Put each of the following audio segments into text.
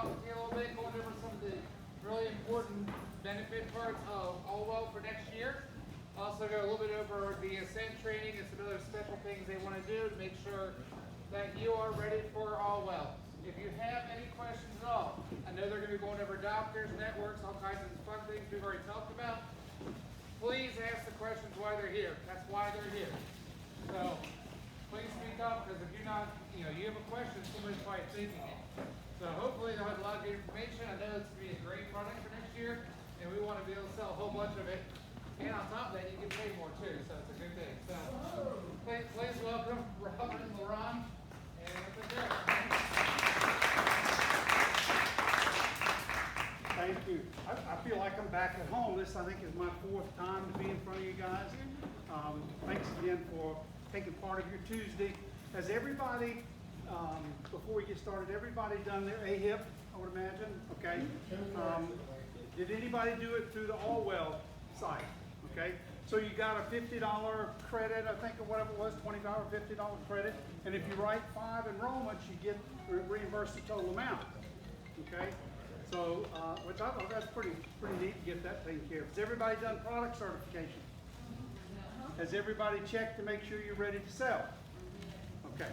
talk with you a little bit, going over some of the really important benefit parts of Allwell for next year. Also go a little bit over the Ascent training and some other special things they want to do to make sure that you are ready for Allwell. If you have any questions at all, I know they're going to be going over doctors, networks, all kinds of fun things we've already talked about. Please ask the questions why they're here. That's why they're here. So please speak up, because if you're not, you have a question, somebody's probably thinking it. So hopefully they'll have a lot of good information. I know it's going to be a great product for next year, and we want to be able to sell a whole bunch of it. And on top of that, you get paid more too, so it's a good thing. So please welcome Robert and LaRon. And that's it. Thank you. I feel like I'm back at home. This, I think, is my 4th time to be in front of you guys. Thanks again for taking part of your Tuesday. Has everybody, before we get started, everybody done their AHIP, I would imagine? Okay. Did anybody do it through the Allwell site? Okay. So you got a $50 credit, I think, or whatever it was, $20, $50 credit. And if you write 5 enrollments, you get reimbursed the total amount. Okay. So, which I thought that's pretty neat to get that taken care of. Has everybody done product certification? Has everybody checked to make sure you're ready to sell? Okay.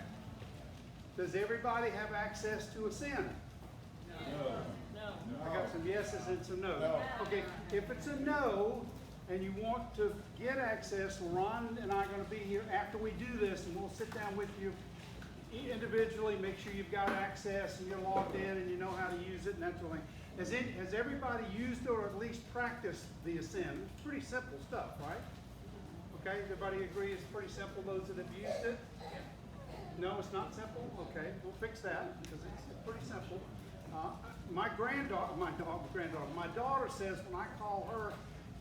Does everybody have access to Ascend? No. I got some yeses and some no's. Okay, if it's a no, and you want to get access, Ron and I are going to be here after we do this, and we'll sit down with you individually, make sure you've got access and you're logged in and you know how to use it and that sort of thing. Has everybody used it or at least practiced the Ascend? It's pretty simple stuff, right? Okay, everybody agree it's pretty simple, those that have used it? No, it's not simple? Okay, we'll fix that because it's pretty simple. My daughter says when I call her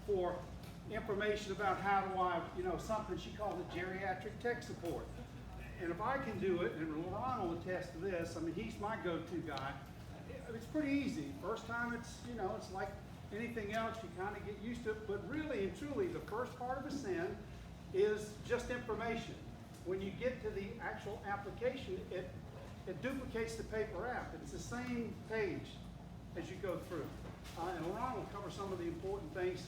for information about how do I, something, she calls it geriatric tech support. And if I can do it, and Ron will attest to this, I mean, he's my go-to guy. It's pretty easy. First time it's like anything else, you kind of get used to it. But really and truly, the first part of Ascend is just information. When you get to the actual application, it duplicates the paper app. It's the same page as you go through. And Ron will cover some of the important things.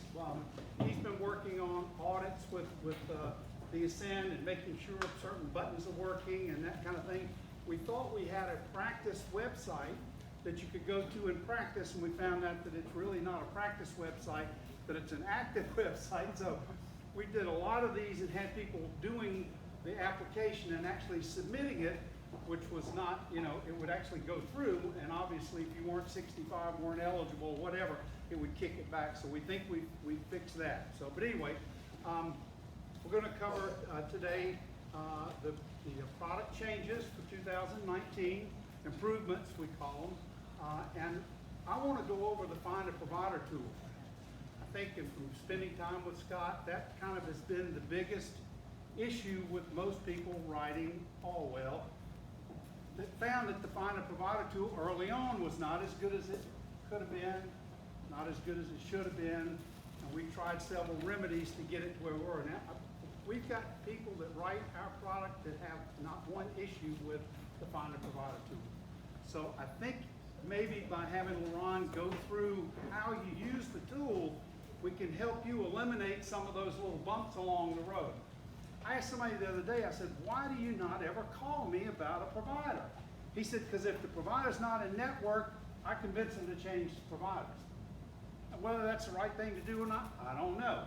He's been working on audits with the Ascend and making sure certain buttons are working and that kind of thing. We thought we had a practice website that you could go to and practice, and we found out that it's really not a practice website, that it's an active website. So we did a lot of these and had people doing the application and actually submitting it, which was not, it would actually go through, and obviously if you weren't 65, weren't eligible, whatever, it would kick it back. So we think we fixed that. So, but anyway, we're going to cover today the product changes for 2019, improvements we call them, and I want to go over the Find a Provider tool. I think from spending time with Scott, that kind of has been the biggest issue with most people writing Allwell. That found that the Find a Provider tool early on was not as good as it could have been, not as good as it should have been, and we tried several remedies to get it to where we were. Now, we've got people that write our product that have not one issue with the Find a Provider tool. So I think maybe by having LaRon go through how you use the tool, we can help you eliminate some of those little bumps along the road. I asked somebody the other day, I said, why do you not ever call me about a provider? He said, because if the provider's not in network, I convince them to change providers. And whether that's the right thing to do or not, I don't know.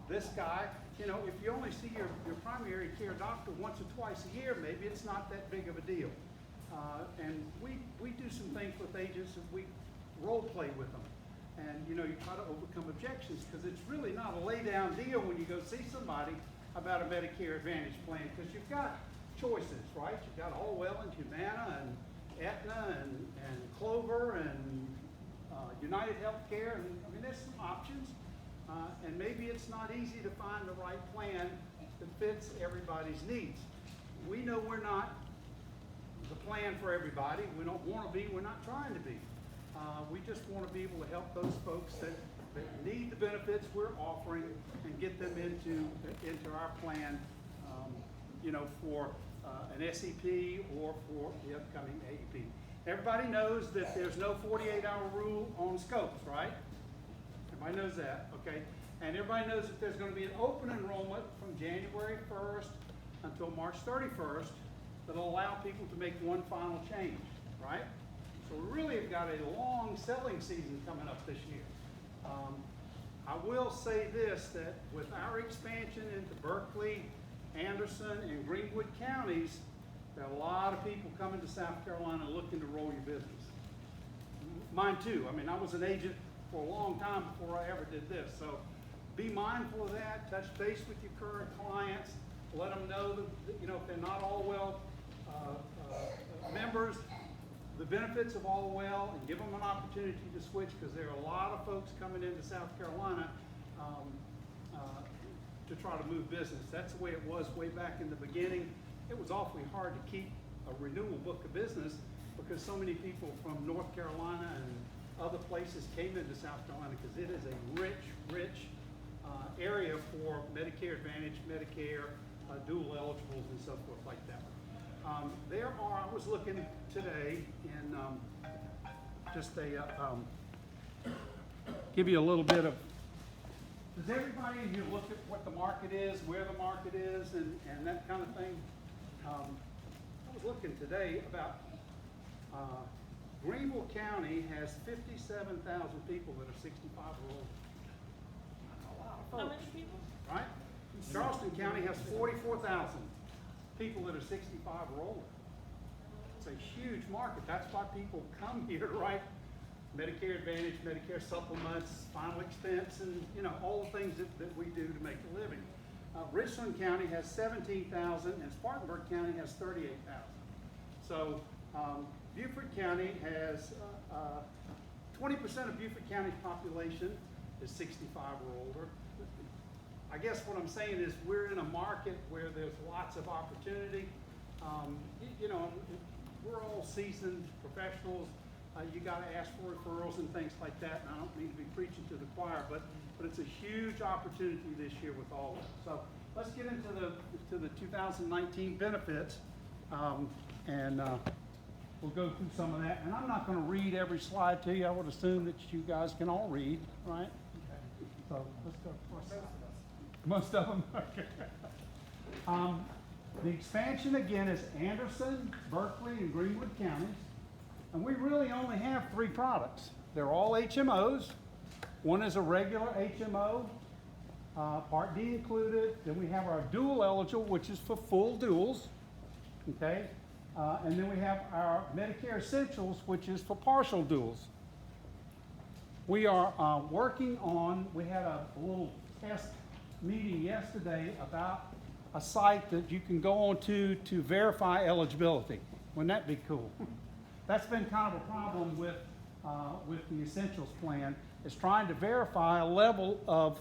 This guy, if you only see your primary care doctor once or twice a year, maybe it's not that big of a deal. And we do some things with agents that we role play with them. And you try to overcome objections, because it's really not a lay down deal when you go see somebody about a Medicare Advantage plan, because you've got choices, right? You've got Allwell and Humana and Aetna and Clover and United Healthcare, and I mean there's some options. And maybe it's not easy to find the right plan that fits everybody's needs. We know we're not the plan for everybody. We don't want to be. We're not trying to be. We just want to be able to help those folks that need the benefits we're offering and get them into our plan, for an SEP or for the upcoming AEP. Everybody knows that there's no 48-hour rule on scopes, right? Everybody knows that, okay? And everybody knows that there's going to be an open enrollment from January 1st until March 31st that'll allow people to make one final change, right? So we really have got a long selling season coming up this year. I will say this, that with our expansion into Berkeley, Anderson, and Greenwood counties, there are a lot of people coming to South Carolina looking to roll your business. Mine too. I mean, I was an agent for a long time before I ever did this. So be mindful of that. Touch base with your current clients. Let them know that, you know, if they're not Allwell members, the benefits of Allwell, and give them an opportunity to switch, because there are a lot of folks coming into South Carolina to try to move business. That's the way it was way back in the beginning. It was awfully hard to keep a renewal book of business because so many people from North Carolina and other places came into South Carolina, because it is a rich area for Medicare Advantage, Medicare, dual eligibles, and so forth like that. I was looking today in just give you a little bit of, does everybody in here look at what the market is, where the market is, and that kind of thing? I was looking today about Greenville County has 57,000 people that are 65 or older. That's a lot of folks. How many people? Right? Charleston County has 44,000 people that are 65 or older. It's a huge market. That's why people come here, right? Medicare Advantage, Medicare supplements, final expense, and you know, all the things that we do to make a living. Richland County has 17,000 and Spartanburg County has 38,000. So Beaufort County has 20% of Beaufort County's population is 65 or older. I guess what I'm saying is we're in a market where there's lots of opportunity. You know, we're all seasoned professionals. You got to ask for referrals and things like that. And I don't mean to be preaching to the choir, but it's a huge opportunity this year with all of it. So let's get into the 2019 benefits, and we'll go through some of that. And I'm not going to read every slide to you. I would assume that you guys can all read, right? Okay. So let's go first. Most of them. Okay. The expansion again is Anderson, Berkeley, and Greenwood counties. And we really only have 3 products. They're all HMOs. One is a regular HMO, Part D included. Then we have our dual eligible, which is for full duals. Okay. And then we have our Medicare Essentials, which is for partial duals. We are working on, we had a little test meeting yesterday about a site that you can go on to verify eligibility. Wouldn't that be cool? That's been kind of a problem with the Essentials plan, is trying to verify a level of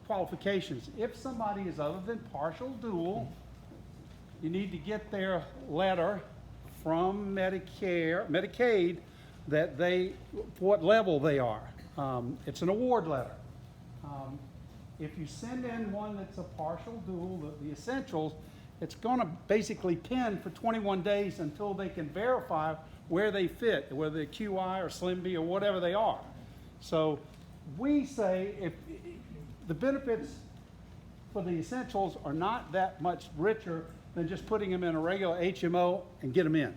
qualifications. If somebody is other than partial dual, you need to get their letter from Medicaid that what level they are. It's an award letter. If you send in one that's a partial dual, the Essentials, it's going to basically pin for 21 days until they can verify where they fit, whether they're QI or Slim B or whatever they are. So we say if the benefits for the Essentials are not that much richer than just putting them in a regular HMO and get them in.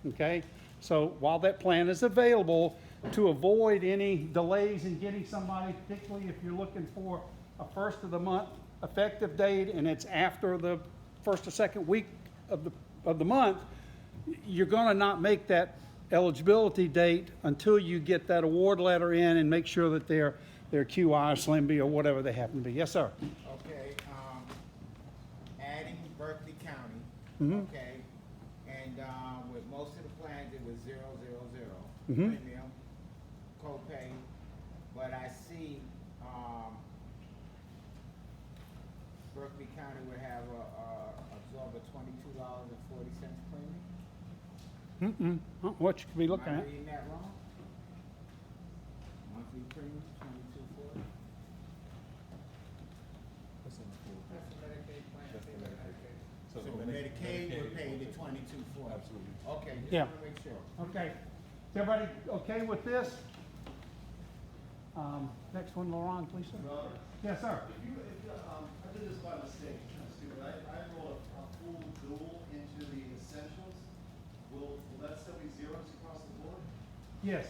Okay? So while that plan is available, to avoid any delays in getting somebody, particularly if you're looking for a first of the month effective date and it's after the first or second week of the month, you're going to not make that eligibility date until you get that award letter in and make sure that they're QI, Slim B, or whatever they happen to be. Yes, sir. Okay, adding Berkeley County, Mm-hmm. okay, and with most of the plans it was 000 Mm-hmm. premium, copay, but I see Berkeley County would have absorb a $22.40 premium. What you could be looking Am I at. reading that wrong? Monthly premium, $22.40. That's the Medicaid plan. So Medicaid would pay the $22.40. 2240. Absolutely. Okay, just Yeah. wanna make sure. Okay. Is everybody okay with this? Next one, Laurent, please, sir. Robert, Yes, sir. I did this by mistake, it's kind of stupid. I enrolled a full dual into the essentials. Will that still be zeros across the board? Yes.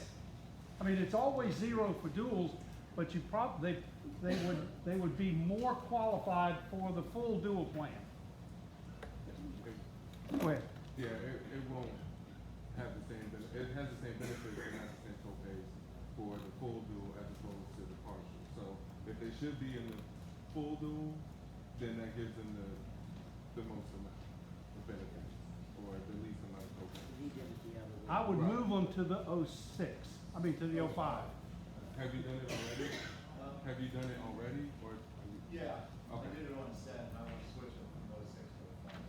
I mean, it's always zero for duals, but you they would be more qualified for the full dual plan. Go ahead. Yeah, it won't have the same, it has the same benefits and has the same co-pays for the full dual as opposed to the partial. So if they should be in the full dual, then that gives them the most amount of benefits, or the least amount of co-pays. I would Right. move them to the 06, I mean, to the 05. Have you done it already? Have you done it already, or? Yeah, I Okay. did it on set, and I want to switch them from those 6 to the 5.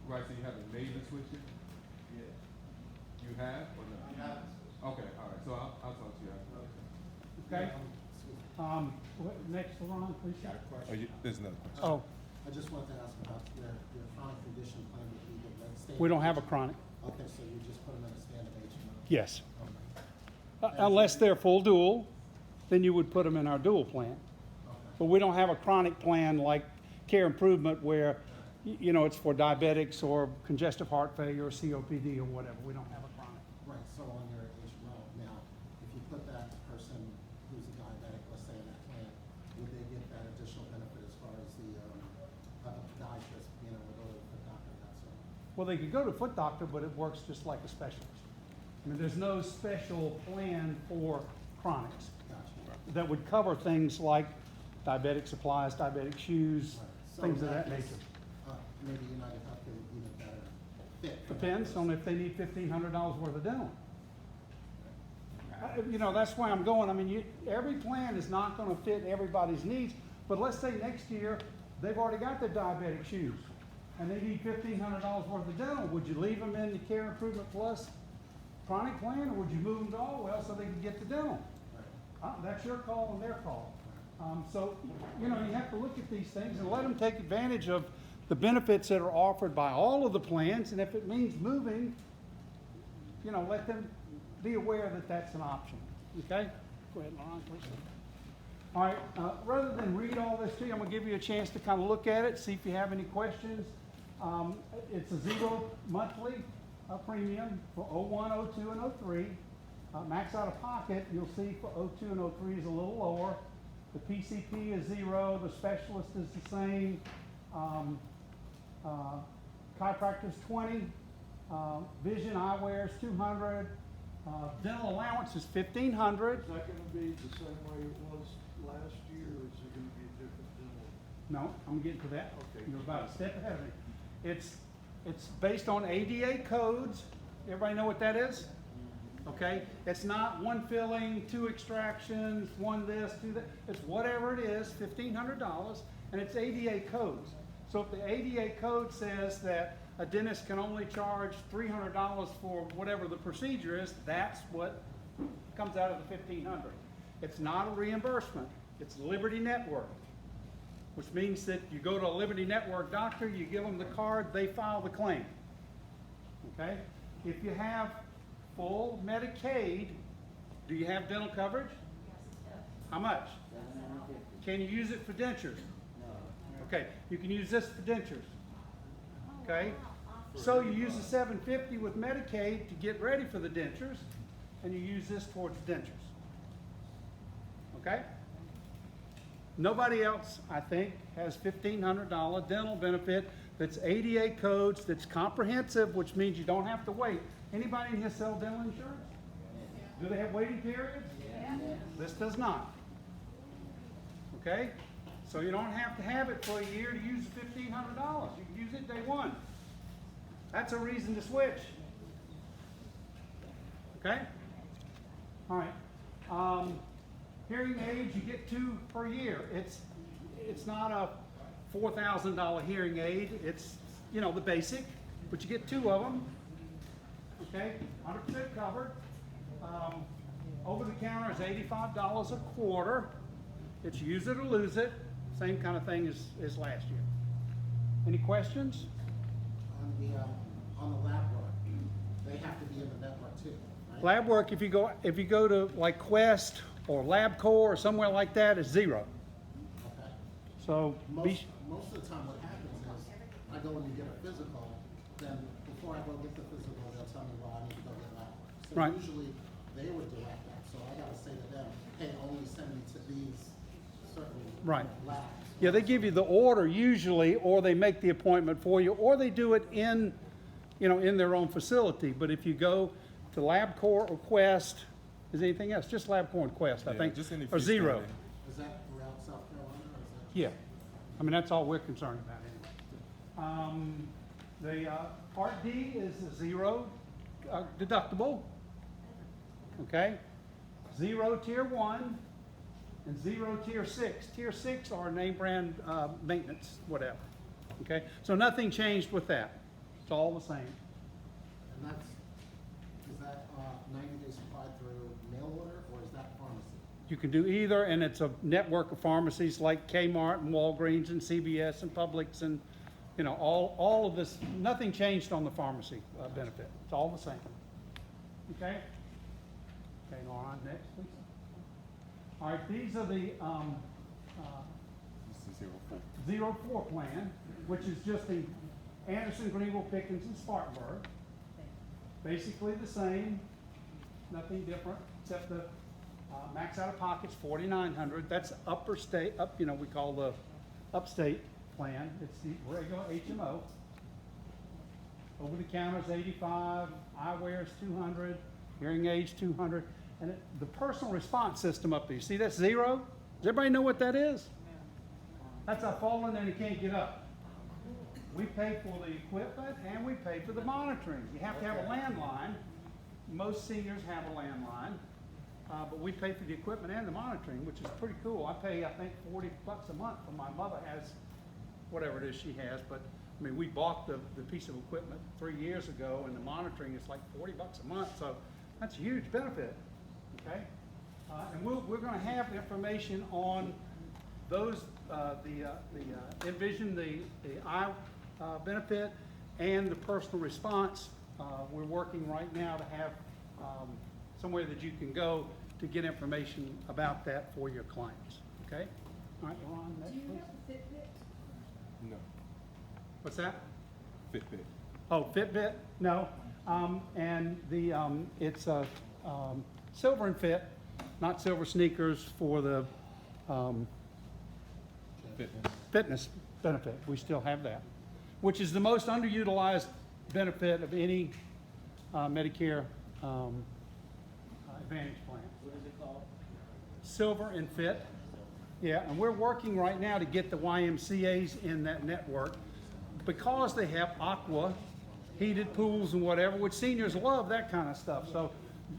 Right, so you haven't made the switch yet? Yeah, You have, or no? I haven't switched. Okay, all right, so I'll talk to you after. Okay? Next, Laurent, please. Got a question? Oh, there's another question. Oh, I just wanted to ask about your chronic condition plan that we did, that standard. we don't have a chronic. Okay, so you just put them in a standard HMO? Yes. Okay. Unless they're full dual, then you would put them in our dual plan. But we don't have a chronic plan like Care Improvement where, you know, it's for diabetics or congestive heart failure or COPD or whatever. We don't have a chronic. Right, so on your HMO, now, if you put that person who's a diabetic, let's say in that plan, would they get that additional benefit as far as the, podiatrist, you know, would go to the doctor, that sort of? Well, they could go to foot doctor, but it works just like a specialist. I mean, there's no special plan for chronics Gotcha. that would cover things like diabetic supplies, diabetic shoes, Right. So things in of that case, nature. Maybe United Health could be a better fit. for that Depends person. on if they need $1,500 worth of dental. You know, that's why I'm going, I mean, every plan is not gonna fit everybody's needs, but let's say next year, they've already got their diabetic shoes, and they need $1,500 worth of dental, would you leave them in the Care Improvement Plus chronic plan, or would you move them to Allwell so they can get the dental? Right. That's your call and their call. So, you know, you have to look at these things and let them take advantage of the benefits that are offered by all of the plans, and if it means moving, you know, let them be aware that that's an option, okay? Go ahead, Lauren, please. All right, rather than read all this to you, I'm gonna give you a chance to kind of look at it, see if you have any questions. It's a zero monthly premium for 01, 02, and 03. Max out of pocket, you'll see for 02 and 03 is a little lower. The PCP is zero, the specialist is the same. Chiropractor's 20, vision eyewear is 200, dental allowance is 1,500. Is that gonna be the same way it was last year, or is it gonna be a different dental? No, I'm getting to that. Okay. You're about a step ahead of me. It's based on ADA codes. Everybody know what that is? Okay? It's not one filling, 2 extractions, 1 this, 2 that. It's whatever it is, $1,500, and it's ADA codes. So if the ADA code says that a dentist can only charge $300 for whatever the procedure is, that's what comes out of the $1,500. It's not a reimbursement. It's Liberty Network, which means that you go to a Liberty Network doctor, you give them the card, they file the claim. Okay? If you have full Medicaid, do you have dental coverage? How much? Can you use it for dentures? Okay, you can use this for dentures. Okay? So you use the $750 with Medicaid to get ready for the dentures, and you use this towards dentures. Okay? Nobody else, I think, has $1,500 dental benefit that's ADA codes, that's comprehensive, which means you don't have to wait. Anybody in here sell dental insurance? Do they have waiting periods? This does not. Okay? So you don't have to have it for a year to use $1,500. You can use it day one. That's a reason to switch. Okay? All right. Hearing aids, you get 2 per year. It's not a $4,000 hearing aid. It's, you know, the basic, but you get 2 of them. Okay, 100% covered. Over the counter is $85 a quarter. It's use it or lose it. Same kind of thing as last year. Any questions? On the Lab work, if you go to like Quest or LabCorp or somewhere like that, is zero. Okay. So Most of the time what happens is, I go in and get a physical, then before I go get the physical, they'll tell me, well, I need to go get lab work. So Right. usually, they would direct that, so I gotta say to them, hey, only send me to these certain Right. labs. yeah, they give you the order usually, or they make the appointment for you, or they do it in, in their own facility. But if you go to LabCorp or Quest, is anything else? Just LabCorp and Quest, I Yeah, think, just any or zero. freestanding. Is that throughout South Carolina, or is that? Yeah, I mean, that's all we're concerned about anyway. The Part D is a zero deductible, okay? Zero Tier 1 and zero Tier 6. Tier 6 are name brand maintenance, whatever, okay? So nothing changed with that. It's all the same. And is that 90 days supplied through mail order, or is that pharmacy? You can do either, and it's a network of pharmacies like Kmart and Walgreens and CVS and Publix and, all of this. Nothing changed on the pharmacy benefit. It's all the same. Okay? Okay, Lauren, next, please. All right, these are the This is 04. 04 plan, which is just the Anderson, Greenville, Pickens, and Spartanburg. Basically the same, nothing different, except the max out of pocket's $4,900. That's upper state, we call the upstate plan. It's the regular HMO. Over the counter is 85, eyewear is 200, hearing aids 200, and the personal response system up there. You see that's zero? Does everybody know what that is? That's a fallen and he can't get up. We pay for the equipment and we pay for the monitoring. You have to have a landline. Most seniors have a landline, but we pay for the equipment and the monitoring, which is pretty cool. I pay, I think, $40 a month for my mother has whatever it is she has, but I mean, we bought the piece of equipment 3 years ago, and the monitoring is like $40 a month, so that's a huge benefit, okay? And we're gonna have information on those, Envision, the eye benefit, and the personal response. We're working right now to have somewhere that you can go to get information about that for your clients, okay? All right, Ron, next, Do you please. have a Fitbit? No. What's that? Fitbit. Oh, Fitbit? No. And it's Silver and Fit, not Silver Sneakers for the Fitness. fitness benefit. We still have that, which is the most underutilized benefit of any Medicare Advantage plan. What is it called? Silver and Fit. Yeah, and we're working right now to get the YMCA's in that network because they have aqua, heated pools and whatever, which seniors love that kind of stuff. So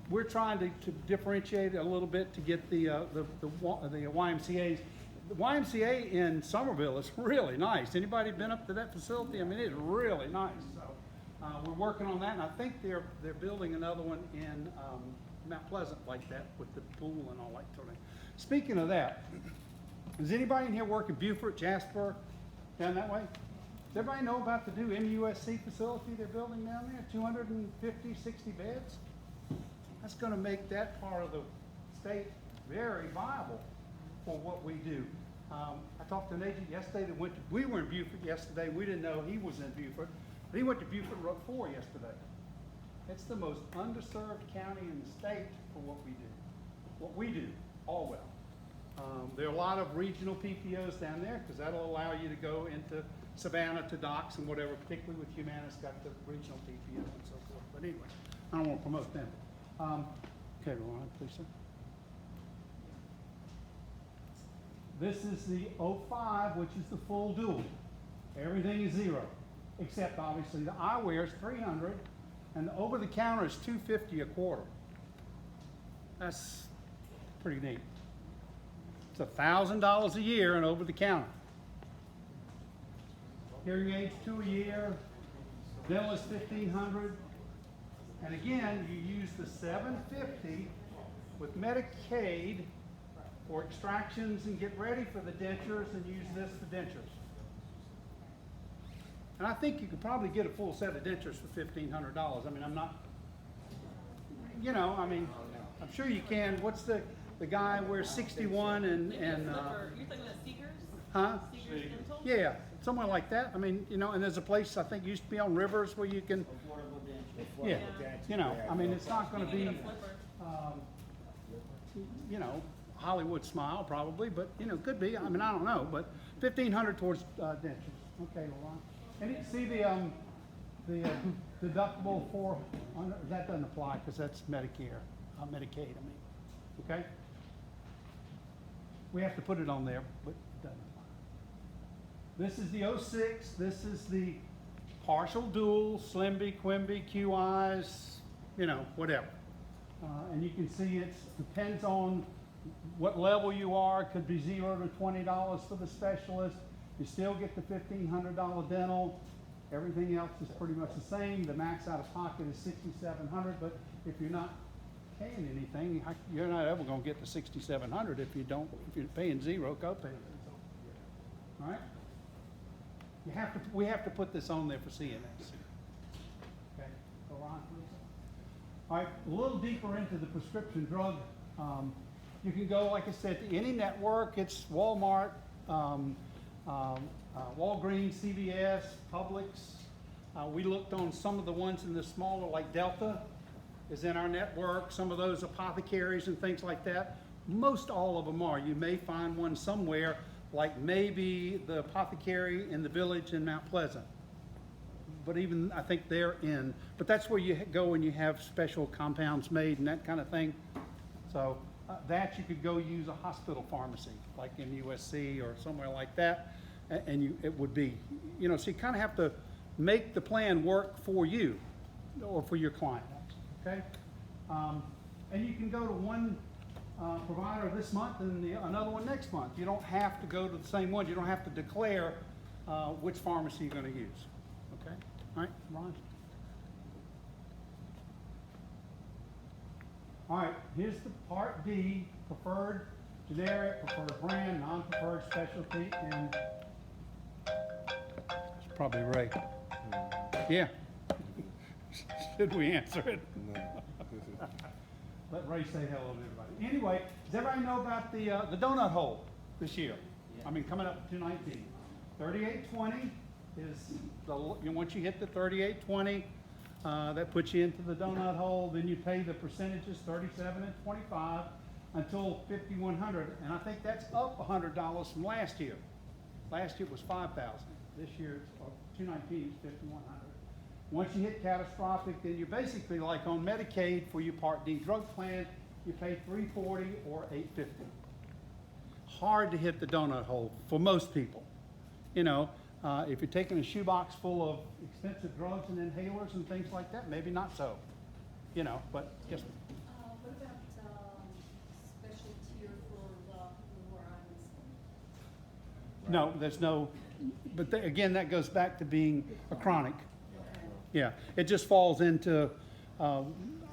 we're trying to differentiate a little bit to get the YMCA's. The YMCA in Somerville is really nice. Anybody been up to that facility? I mean, it's really nice. So we're working on that, and I think they're building another one in Mount Pleasant like that with the pool and all that sort of thing. Speaking of that, does anybody in here work in Beaufort, Jasper, down that way? Does everybody know about the new MUSC facility they're building down there? 250, 60 beds? That's gonna make that part of the state very viable for what we do. I talked to an agent yesterday that we were in Beaufort yesterday. We didn't know he was in Beaufort, but he went to Beaufort Road 4 yesterday. It's the most underserved county in the state for what we do. What we do, Allwell. There are a lot of regional PPOs down there because that'll allow you to go into Savannah to docks and whatever, particularly with Humana's got the regional PPO and so forth. But anyway, I don't want to promote them. Okay, Ron, please, sir. This is the 05, which is the full dual. Everything is zero, except obviously the eyewear is 300, and the over-the-counter is 250 a quarter. That's pretty neat. It's $1,000 a year and over-the-counter. Hearing aids, 2 a year. Dental is 1,500. And again, you use the 750 with Medicaid for extractions and get ready for the dentures, and use this for dentures. And I think you could probably get a full set of dentures for $1,500. I mean, I'm not you know, I mean, I'm sure you can. What's the guy wears 61 and, Maybe a flipper. You're talking about Seegers? huh? Seegers Dental? Yeah, somewhere like that. I mean, you know, and there's a place I think used to be on Rivers where you can, Affordable dental. yeah, Affordable dental, you know, yeah, I mean, no it's not gonna You be, need a flipper. you know, Hollywood smile probably, but, you know, could be. I mean, I don't know, but 1,500 towards dentures. Okay, Lauren. And you see the deductible for, that doesn't apply because that's Medicare, Medicaid, I mean, okay? We have to put it on there, but it doesn't apply. This is the 06, this is the partial dual, Slimby, Quimby, QIs, you know, whatever. And you can see it depends on what level you are. It could be $0 to $20 for the specialist. You still get the $1,500 dental. Everything else is pretty much the same. The max out of pocket is $6,700, but if you're not paying anything, you're not ever going to get the $6,700 if you're paying zero copay. All right? We have to put this on there for CNS. Okay, go on, please. All right, a little deeper into the prescription drug. You can go, like I said, to any network. It's Walmart, Walgreens, CVS, Publix. We looked on some of the ones in the smaller, like Delta is in our network. Some of those apothecaries and things like that. Most all of them are. You may find one somewhere, like maybe the apothecary in the Village in Mount Pleasant. But even, I think they're in. But that's where you go and you have special compounds made and that kind of thing. So that you could go use a hospital pharmacy, like in USC or somewhere like that. And it would be, you know, so you kind of have to make the plan work for you or for your client, okay? And you can go to one provider this month and another one next month. You don't have to go to the same one. You don't have to declare which pharmacy you're going to use, okay? All right, Ron? All right, here's the Part D, preferred generic, preferred brand, non-preferred specialty, and it's probably Ray. Yeah. Should we answer it? Let Ray say hello to everybody. Anyway, does everybody know about the donut hole this year? I mean, coming up to 2019. 3820 is once you hit the 3820, that puts you into the donut hole. Then you pay the percentages, 37 and 25, until 5,100, and I think that's up $100 from last year. Last year it was 5,000. This year, it's 2019 is 5,100. Once you hit catastrophic, then you're basically like on Medicaid for your Part D drug plan. You pay $340 or $850. Hard to hit the donut hole for most people. You know, if you're taking a shoebox full of expensive drugs and inhalers and things like that, maybe not so. You know, but yes. What about special tier for the lower No, there's no, but again, that goes back to being a chronic. Yeah, it just falls into, I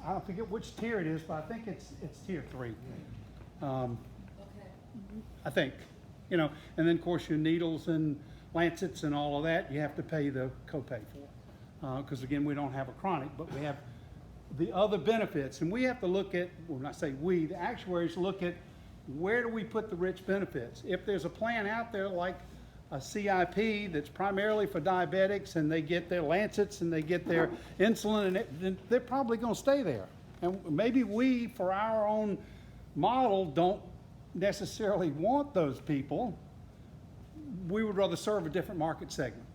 don't forget which tier it is, but I think it's tier 3. Okay. I think, you know, and then of course your needles and lancets and all of that, you have to pay the copay for. Because again, we don't have a chronic, but we have the other benefits. And we have to look at, when I say we, the actuaries look at where do we put the rich benefits. If there's a plan out there like a CIP that's primarily for diabetics and they get their lancets and they get their insulin, and then they're probably going to stay there. And maybe we, for our own model, don't necessarily want those people. We would rather serve a different market segment.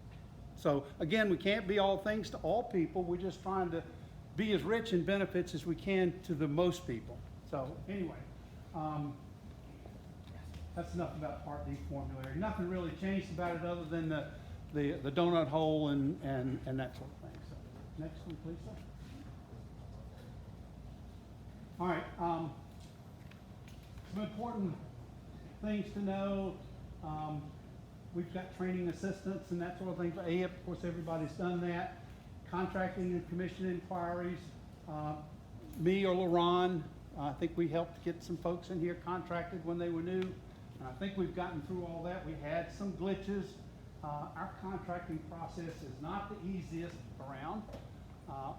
So again, we can't be all things to all people. We're just trying to be as rich in benefits as we can to the most people. So anyway, that's enough about Part D formulary. Nothing really changed about it other than the donut hole and that sort of thing. So next one, please, sir. All right. Some important things to know. We've got training assistants and that sort of thing for AIP. Of course, everybody's done that. Contracting and commission inquiries. Me or LaRon, I think we helped get some folks in here contracted when they were new. And I think we've gotten through all that. We had some glitches. Our contracting process is not the easiest around.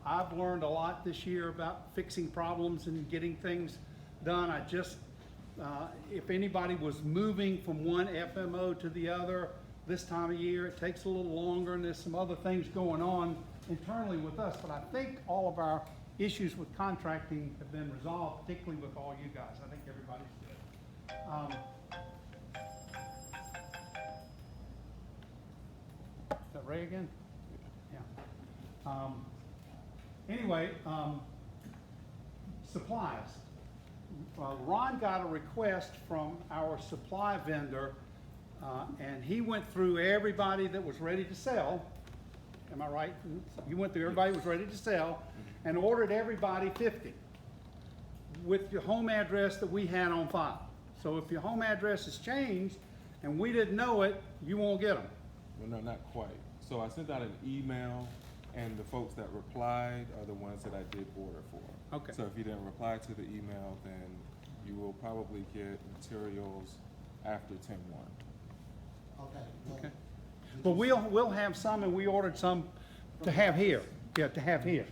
I've I've learned a lot this year about fixing problems and getting things done. I just, if anybody was moving from one FMO to the other this time of year, it takes a little longer, and there's some other things going on internally with us, but I think all of our issues with contracting have been resolved, particularly with all you guys. I think everybody's good. Is that Ray again? Yeah. Anyway, supplies. Ron got a request from our supply vendor, and he went through everybody that was ready to sell. Am I right? You went through everybody that was ready to sell and ordered everybody 50 with your home address that we had on file. So if your home address has changed and we didn't know it, you won't get them. Well, no, not quite. So I sent out an email, and the folks that replied are the ones that I did order for. Okay. So if you didn't reply to the email, then you will probably get materials after 10/1. Okay. Well, Okay. did But you- we'll have some, and we ordered some to have here. Yeah, to have here.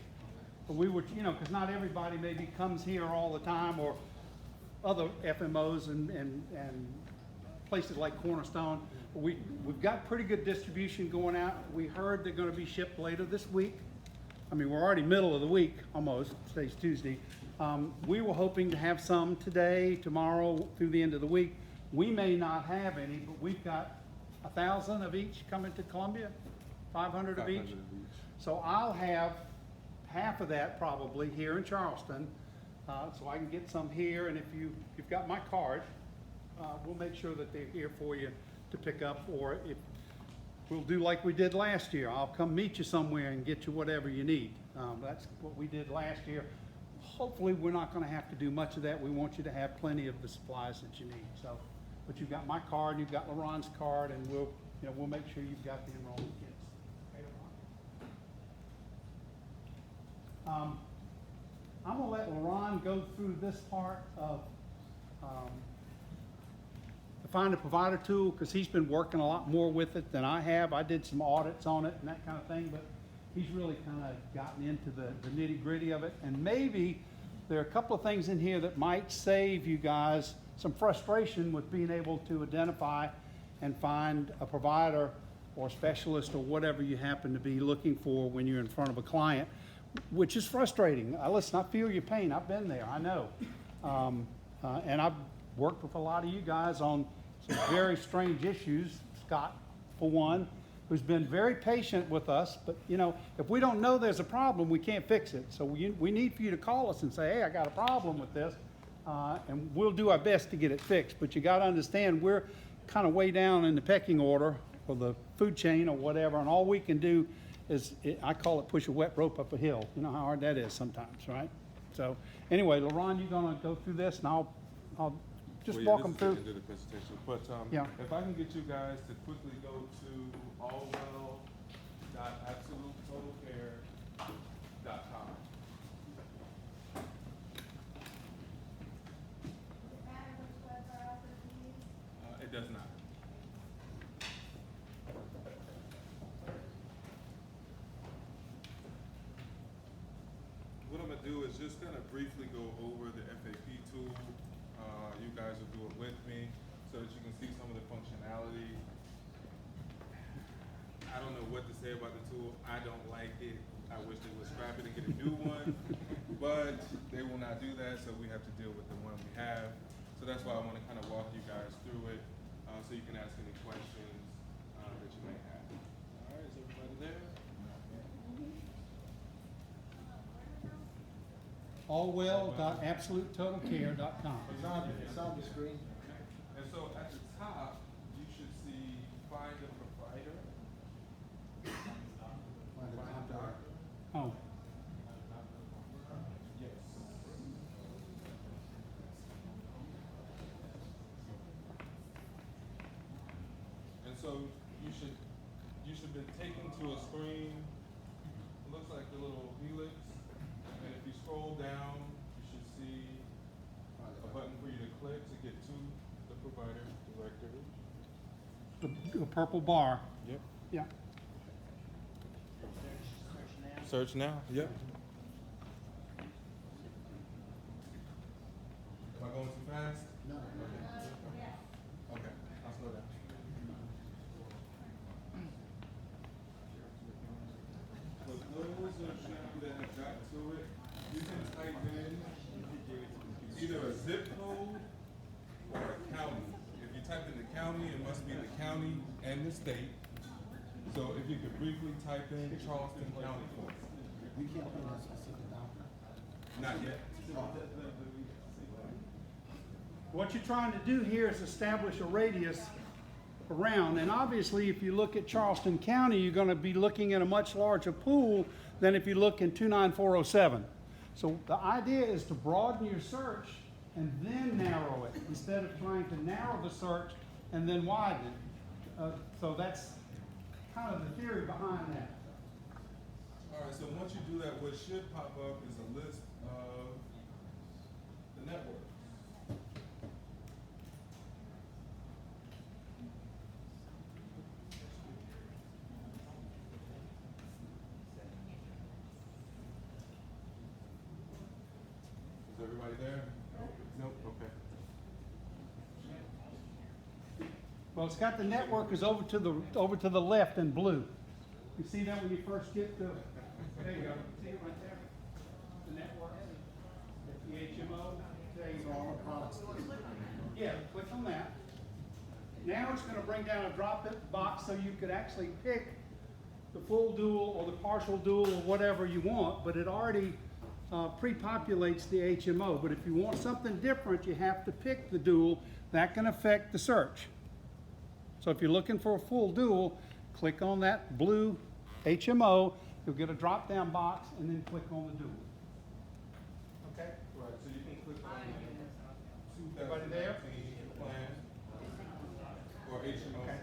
But we would, because not everybody maybe comes here all the time, or other FMOs and places like Cornerstone. We've got pretty good distribution going out. We heard they're gonna be shipped later this week. I mean, we're already middle of the week, almost, today's Tuesday. We were hoping to have some today, tomorrow, through the end of the week. We may not have any, but we've got 1,000 of each coming to Columbia, 500 of 500 each. of each. So I'll have half of that probably here in Charleston, so I can get some here, and if you've got my card, we'll make sure that they're here for you to pick up, or if, we'll do like we did last year. I'll come meet you somewhere and get you whatever you need. That's what we did last year. Hopefully, we're not gonna have to do much of that. We want you to have plenty of the supplies that you need, so. But you've got my card, you've got LaRon's card, and we'll make sure you've got the enrollment kits. Okay, LaRon? I'm gonna let LaRon go through this part of, the Find a Provider tool, because he's been working a lot more with it than I have. I did some audits on it and that kind of thing, but he's really kind of gotten into the nitty-gritty of it. And maybe there are a couple of things in here that might save you guys some frustration with being able to identify and find a provider or specialist or whatever you happen to be looking for when you're in front of a client, which is frustrating. Listen, I feel your pain. I've been there. I know. And I've worked with a lot of you guys on some very strange issues. Scott, for one, who's been very patient with us. But, if we don't know there's a problem, we can't fix it. So we need for you to call us and say, hey, I got a problem with this. And we'll do our best to get it fixed. But you got to understand, we're kind of way down in the pecking order or the food chain or whatever. And all we can do is, I call it push a wet rope up a hill. You know how hard that is sometimes, right? So anyway, LaRon, you're going to go through this, and I'll just Well, walk this them is through. the end of the presentation. But Yeah. if I can get you guys to quickly go to allwell.absolutetotalcare.com. It does not. What I'm gonna do is just kind of briefly go over the FAP tool. You guys will do it with me so that you can see some of the functionality. I don't know what to say about the tool. I don't like it. I wish they would scrap it and get a new one, but they will not do that, so we have to deal with the one we have. So that's why I want to kind of walk you guys through it, so you can ask any questions that you may have. All right, is everybody there? Allwell.absolutetotalcare.com. It's on the screen. And so at the top, you should see find a provider. Find a doctor. Oh, Yes. And so you should be taken to a screen. It looks like the little helix. And if you scroll down, you should see a button for you to click to get to the provider directory. the purple bar. Yep. Yeah. Search now? Yep. fast? No, Okay, I'll slow down. For those of you that have got to it, you can type in either a zip code or a county. If you type in the county, it must be the county and the state. So if you could briefly type in Charleston County for us. we can't put in a specific doctor. Not yet. What you're trying to do here is establish a radius around, and obviously if you look at Charleston County, you're gonna be looking at a much larger pool than if you look in 29407. So the idea is to broaden your search and then narrow it, instead of trying to narrow the search and then widen it. So that's kind of the theory behind that. All right, so once you do that, what should pop up is a list of the networks. Is everybody there? Nope, okay. Well, it's got the network is over to the left in blue. You see that when you first get to, there you go, see it right there? The network, the HMO, there you So all go. the products. Yeah, click on that. Now it's gonna bring down a drop box so you could actually pick the full dual or the partial dual or whatever you want, but it already pre-populates the HMO. But if you want something different, you have to pick the dual. That can affect the search. So if you're looking for a full dual, click on that blue HMO, you'll get a drop-down box, and then click on the dual. Okay? Right, so you can click on the Everybody there? 2019 plan or HMO. Okay.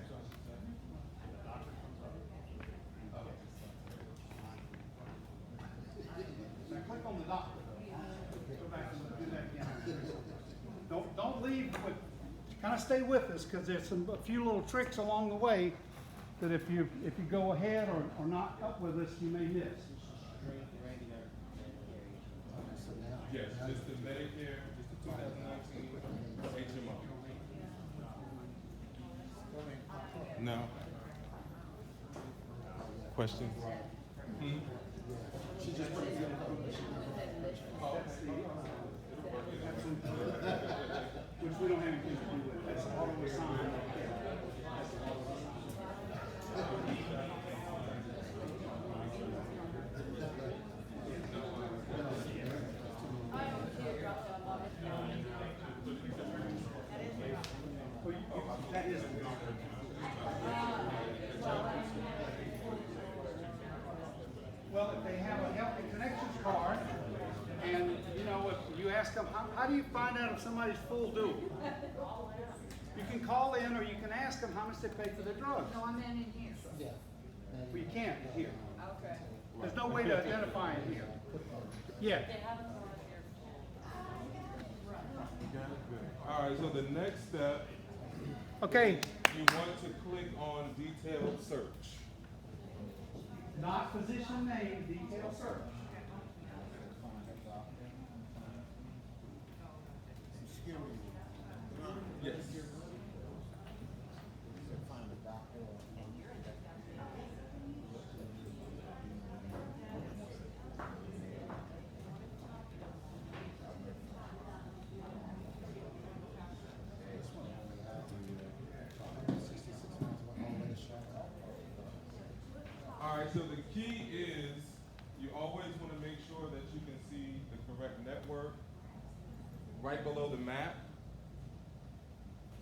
Now click on the doctor. Go back and do that again. Don't leave with, kind of stay with us, because there's a few little tricks along the way that if you go ahead or not up with us, you may miss. Yes, just the Medicare, just the 2019 HMO. No. Questions? She just put a zip code, but she Which we don't have anything to do with. That's auto assigned. That is. Well, if they have a Healthy Connections card, and, you know, if you ask them, how do you find out if somebody's full dual? You can call in, or you can ask them how much they pay for their drugs. No, I meant in here. Yeah. Well, you can't here. Okay. There's no way to identify it here. Yeah. They have a card here. All right, so the next step, Okay, you want to click on detailed search. not physician name, detailed search. Yes. All right, so the key is you always want to make sure that you can see the correct network right below the map.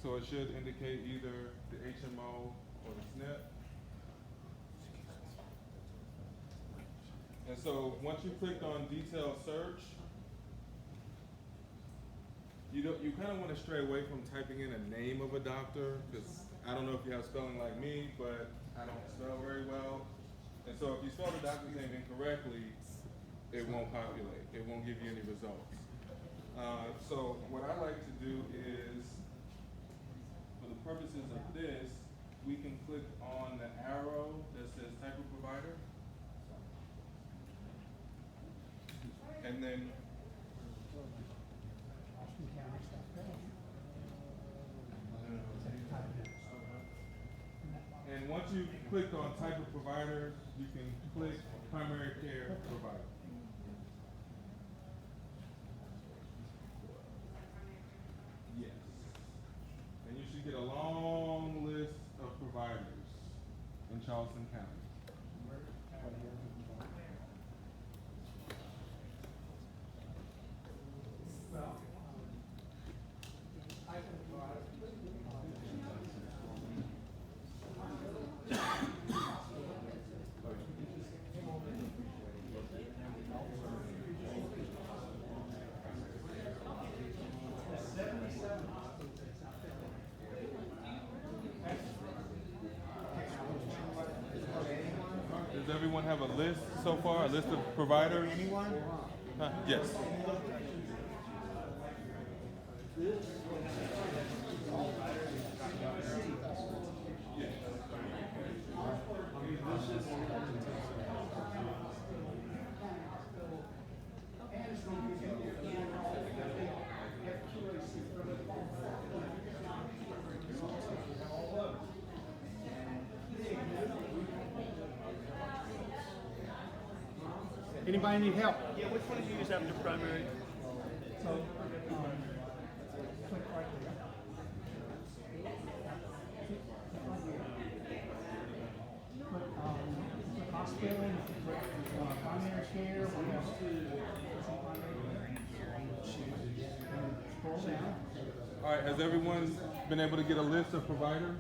So it should indicate either the HMO or the SNP. And so once you clicked on detailed search, you kind of want to stray away from typing in a name of a doctor, because I don't know if you have spelling like me, but I don't spell very well. And so if you spell the doctor's name incorrectly, it won't populate. It won't give you any results. So what I like to do is, for the purposes of this, we can click on the arrow that says type of provider. And then And once you've clicked on type of provider, you can click primary care provider. Yes. And you should get a long list of providers in Charleston County. Does everyone have a list so far? A list of providers? Anyone? Yes. Anybody need help? Yeah, which one do you use after primary? So, click right there. Click hospital, primary care, we have scroll down. All right, has everyone been able to get a list of providers?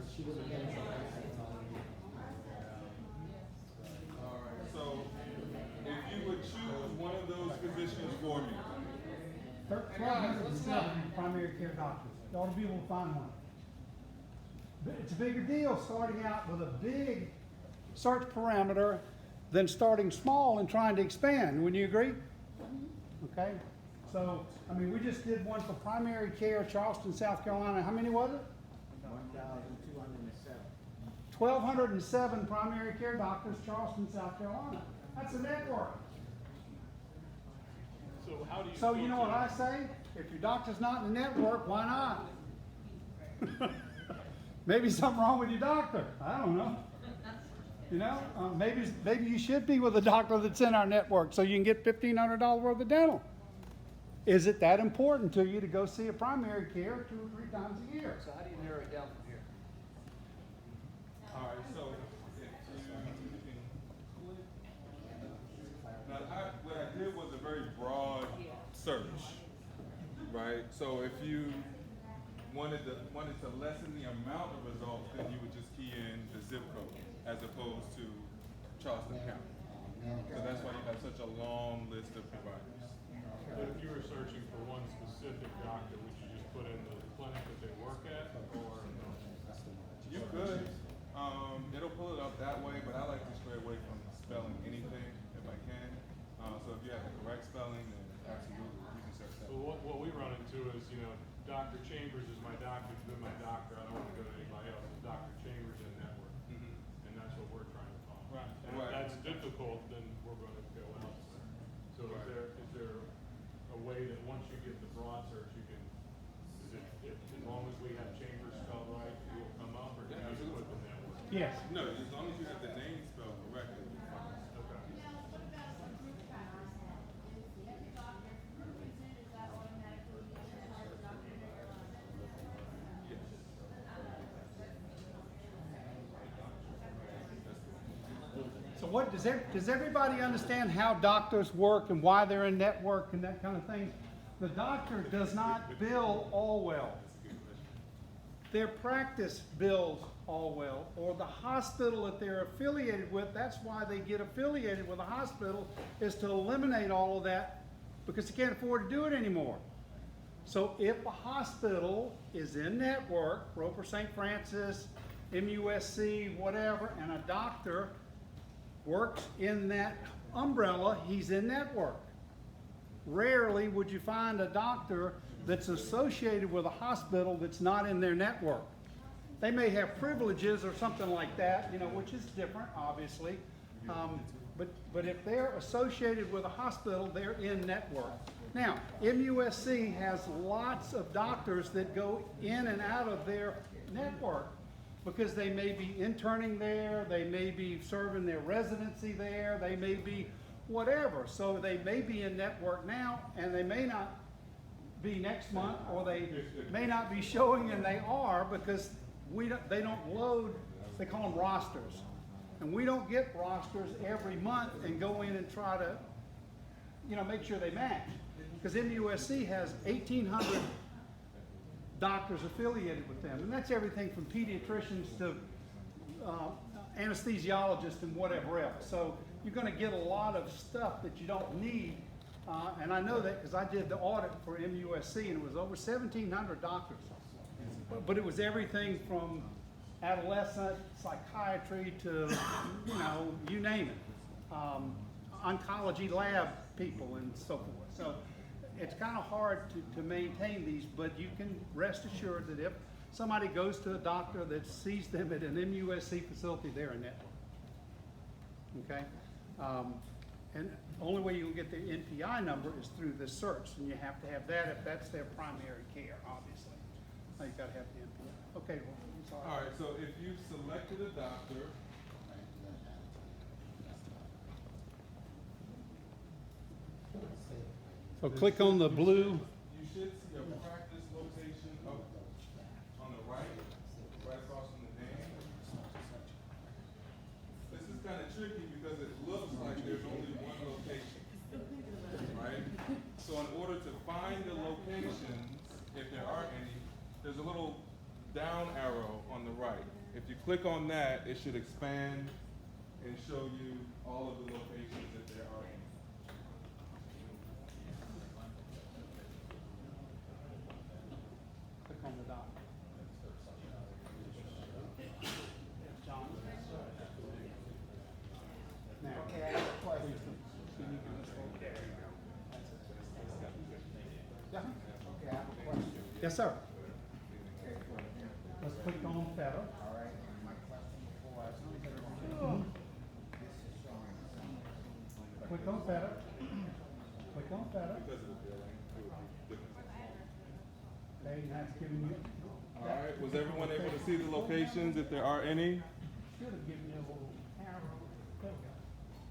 All right, so if you would choose one of those physicians for me. 1,207 primary care doctors. You ought to be able to find one. But it's a bigger deal starting out with a big search parameter than starting small and trying to expand. Wouldn't you agree? Okay. So, I mean, we just did one for primary care, Charleston, South Carolina. How many was it? 1,207. 1,207 primary care doctors, Charleston, South Carolina. That's a network. So how do you? So you know what I say? If your doctor's not in the network, why not? Maybe something wrong with your doctor. I don't know. You know, maybe you should be with a doctor that's in our network so you can get $1,500 worth of dental. Is it that important to you to go see a primary care 2 or 3 times a year? So how do you narrow it down from here? All right, so if you can click. Now, what I did was a very broad search, right? So if you wanted to lessen the amount of results, then you would just key in the zip code as opposed to Charleston County. So that's why you have such a long list of providers. But if you were searching for one specific doctor, would you just put in the clinic that they work at, or? You could. It'll pull it up that way, but I like to stray away from spelling anything if I can. So if you have the correct spelling, then absolutely, you can search that. So what we run into is, Dr. Chambers is my doctor, he's been my doctor, I don't want to go to anybody else, it's Dr. Chambers in network. And that's what we're trying to find. Right. And Right. if that's difficult, then we're going to go elsewhere. So Right. is there a way that once you get the broad search, you can, as long as we have Chambers spelled right, it will come up, or do you have to put the network? Yes. No, as long as you have the name spelled correctly. Okay. So what does everybody understand how doctors work and why they're in network and that kind of thing? The doctor does not bill Allwell. Their practice bills Allwell, or the hospital that they're affiliated with. That's why they get affiliated with a hospital, is to eliminate all of that because they can't afford to do it anymore. So if a hospital is in network, Roper St. Francis, MUSC, whatever, and a doctor works in that umbrella, he's in network. Rarely would you find a doctor that's associated with a hospital that's not in their network. They may have privileges or something like that, which is different, obviously. But if they're associated with a hospital, they're in network. Now, MUSC has lots of doctors that go in and out of their network. because they may be interning there, they may be serving their residency there, they may be whatever. So they may be in network now, and they may not be next month, or they may not be showing, and they are, because they don't load, they call them rosters. And we don't get rosters every month and go in and try to, make sure they match. Because MUSC has 1,800 doctors affiliated with them, and that's everything from pediatricians to anesthesiologists and whatever else. So you're going to get a lot of stuff that you don't need, and I know that because I did the audit for MUSC, and it was over 1,700 doctors. But it was everything from adolescent psychiatry to, you name it, oncology lab people and so forth. So it's kind of hard to maintain these, but you can rest assured that if somebody goes to a doctor that sees them at an MUSC facility, they're a network. Okay? And the only way you'll get the NPI number is through this search, and you have to have that if that's their primary care, obviously. Now you gotta have the NPI. Okay, well, I'm sorry. All right, so if you've selected a doctor, So click on the blue. you should see a practice location up on the right across from the name. This is kind of tricky because it looks like there's only one location, right? So in order to find the locations, if there are any, there's a little down arrow on the right. If you click on that, it should expand and show you all of the locations if there are any. Click on the dot. John. Now. Okay, I have a question. Yeah. Okay, I have a question. Yes, sir. Let's click on federal. All right, my question before I speak, this is showing some. Click on federal. Click on federal. Because of the billing, it would be different. Okay, and that's giving you. All right, was everyone able to see the locations if there are any? Should have given you a little arrow. There we go.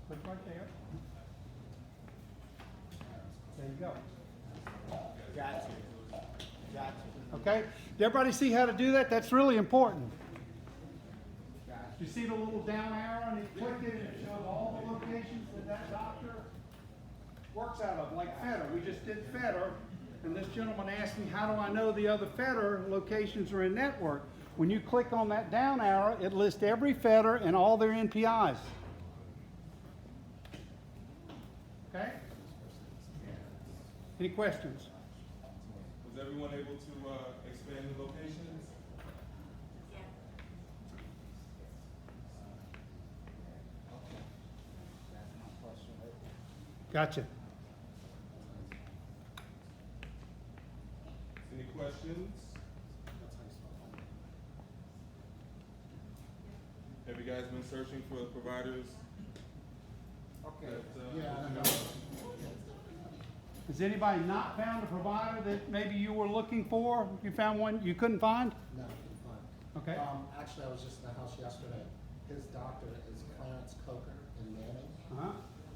Click right there. There you go. Gotcha. Gotcha. Okay? Did everybody see how to do that? That's really important. You see the little down arrow, and you click it, and it shows all the locations that doctor works out of, like Fetter. We just did Fetter, and this gentleman asked me, how do I know the other Fetter locations are in network? When you click on that down arrow, it lists every Fetter and all their NPIs. Okay? Any questions? Was everyone able to expand the locations? That's my question. Gotcha. Any questions? Have you guys been searching for providers? Okay. Yeah, I know. Has anybody not found a provider that maybe you were looking for? You found one you couldn't find? No, fine. Okay. Actually, I was just in the house yesterday. His doctor is Clarence Coker in Manning, Uh-huh.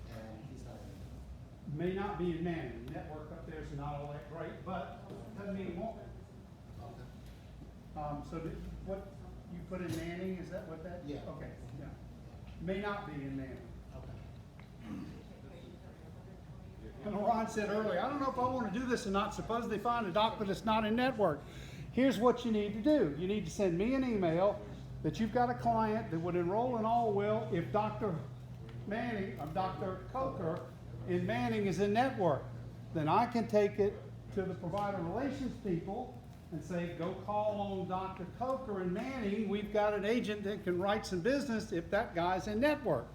and he's not in. May not be in Manning. Network up there is not all that great, but doesn't mean it won't. Okay. So what you put in Manning, is that what that? Yeah. Okay, yeah. May not be in Manning. Okay. And Ron said earlier, I don't know if I want to do this or not. Suppose they find a doctor that's not in network. Here's what you need to do. You need to send me an email that you've got a client that would enroll in Allwell if Dr. Manning or Dr. Coker in Manning is in network. Then I can take it to the provider relations people and say, go call on Dr. Coker in Manning. We've got an agent that can write some business if that guy's in network.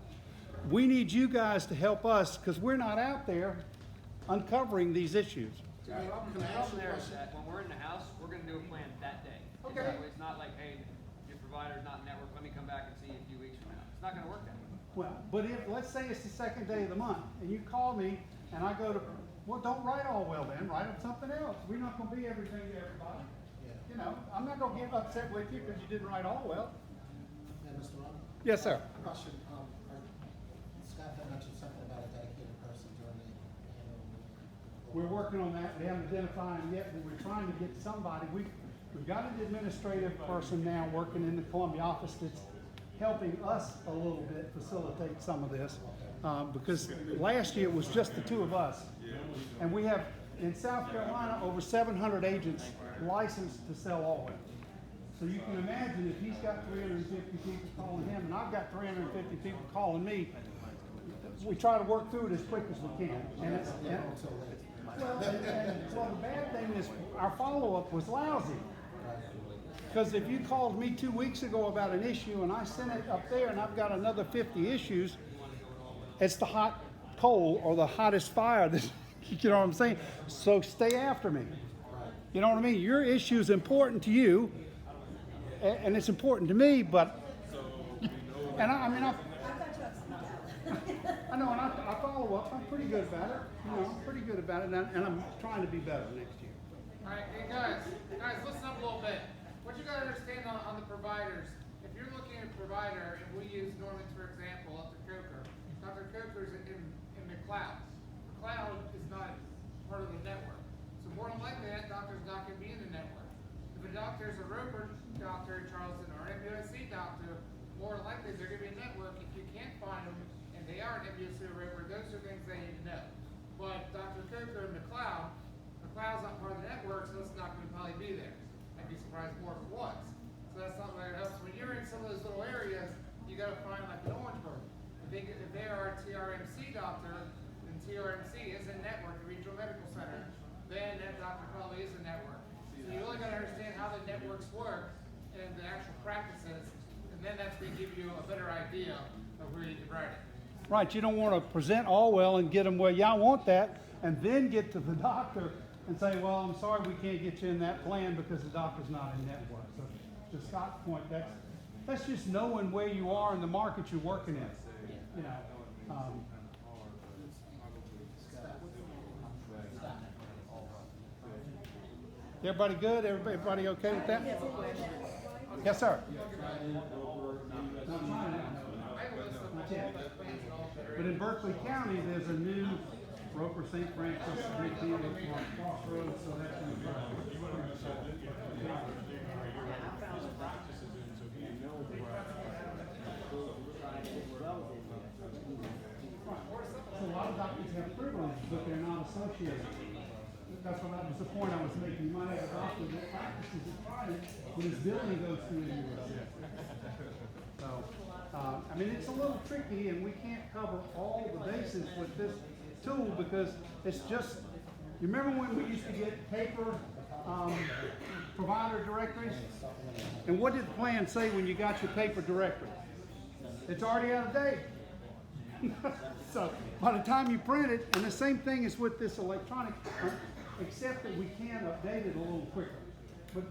We need you guys to help us because we're not out there uncovering these issues. The problem there is that when we're in the house, we're gonna do a plan that day. Okay. That way it's not like, hey, your provider's not in network, let me come back and see you a few weeks from now. It's not gonna work that way. Well, but if, let's say it's the second day of the month, and you call me, and I go to, well, don't write Allwell then, write them something else. We're not gonna be everything to everybody. Yeah. you know, I'm not gonna get upset with you because you didn't write Allwell. Yeah, Mr. Ron? Yes, sir. Question, Scott had mentioned something about a dedicated person during the annual meeting. We're working on that. We haven't identified him yet, but we're trying to get somebody. We've got an administrative person now working in the Columbia office that's helping us a little bit facilitate some of this. Because last year it was just the two of us. And we have, in South Carolina, over 700 agents licensed to sell Allwell. So you can imagine if he's got 350 people calling him and I've got 350 people calling me, we try to work through it as quick as we can. And it's, well, the bad thing is our follow-up was lousy. Because if you called me 2 weeks ago about an issue and I sent it up there and I've got another 50 issues, it's the hot coal or the hottest fire that, you know what I'm saying? So stay after me. You know what I mean? Your issue is important to you and it's important to me, but, and I mean, I've got you upside I know, and I follow up. I'm pretty good about it. You know, I'm pretty good about it, and I'm trying to be better next year. All right, hey guys, listen up a little bit. What you gotta understand on the providers, if you're looking at a provider, and we use Norman for example, Dr. Coker. Dr. Coker's in McLeod. McLeod is not part of the network. So more than likely that doctor's not gonna be in the network. If a doctor's a Roper doctor in Charleston or an MUSC doctor, more than likely they're gonna be in network. If you can't find them, and they are an MUSC or Roper, those are things they need to know. But Dr. Coker and McLeod's not part of the network, so it's not gonna probably be there. I'd be surprised more if it was. So that's not what it helps. When you're in some of those little areas, you gotta find like an Orangeburg. If they are a TRMC doctor, then TRMC is a network, a regional medical center, then that doctor probably is a network. So you really gotta understand how the networks work and the actual practices, and then that's gonna give you a better idea of where you can write it. Right, you don't want to present Allwell and get them where y'all want that, and then get to the doctor and say, well, I'm sorry, we can't get you in that plan because the doctor's not in network. So to Scott's point, that's just knowing where you are in the market you're working in. You know, everybody good? Everybody okay with that? Yes, sir. But in Berkeley County, there's a new Roper St. Francis Midfield Crossroads, so that's in the So a lot of doctors have privileges, but they're not associated. That's what was the point I was making. You might have a doctor that practices at private, but his billing goes through the USC. So, I mean, it's a little tricky, and we can't cover all the bases with this tool because it's just. You remember when we used to get paper provider directories? And what did the plan say when you got your paper directory? It's already out of date. So by the time you print it, and the same thing is with this electronic, except that we can update it a little quicker. But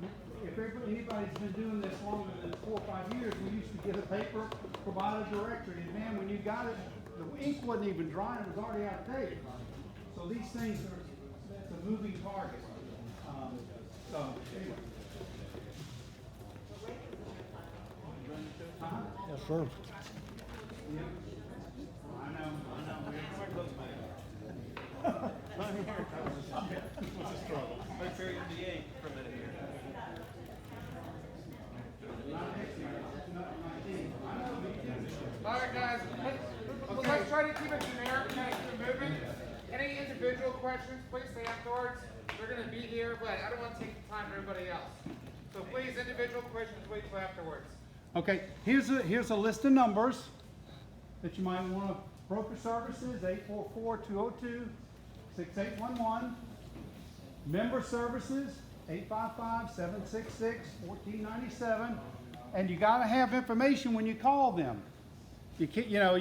if anybody's been doing this longer than 4 or 5 years, we used to get a paper provider directory, and man, when you got it, the ink wasn't even dry, it was already out of date. So these things are a moving target. So anyway. Yes, sir. I know. All right, guys, let's try to keep it generic, kind of keep it moving. Any individual questions, please say afterwards. We're going to be here, but I don't want to take the time for everybody else. So please, individual questions, wait till afterwards. Okay, here's a list of numbers that you might want to. Broker services, 844-202-6811. Member services, 855-766-1497. And you got to have information when you call them. You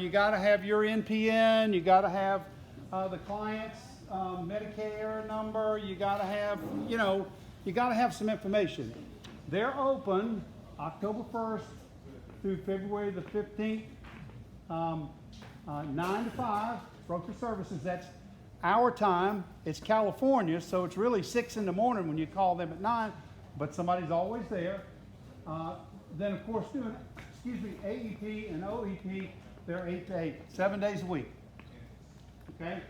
got to have your NPN. You got to have the client's Medicare number. You got to have, you got to have some information. They're open October 1st through February the 15th. 9 to 5, broker services, that's our time. It's California, so it's really 6 in the morning when you call them at 9. but somebody's always there. Then of course doing, AEP and OEP, they're 8 to 8, 7 days a week. Okay?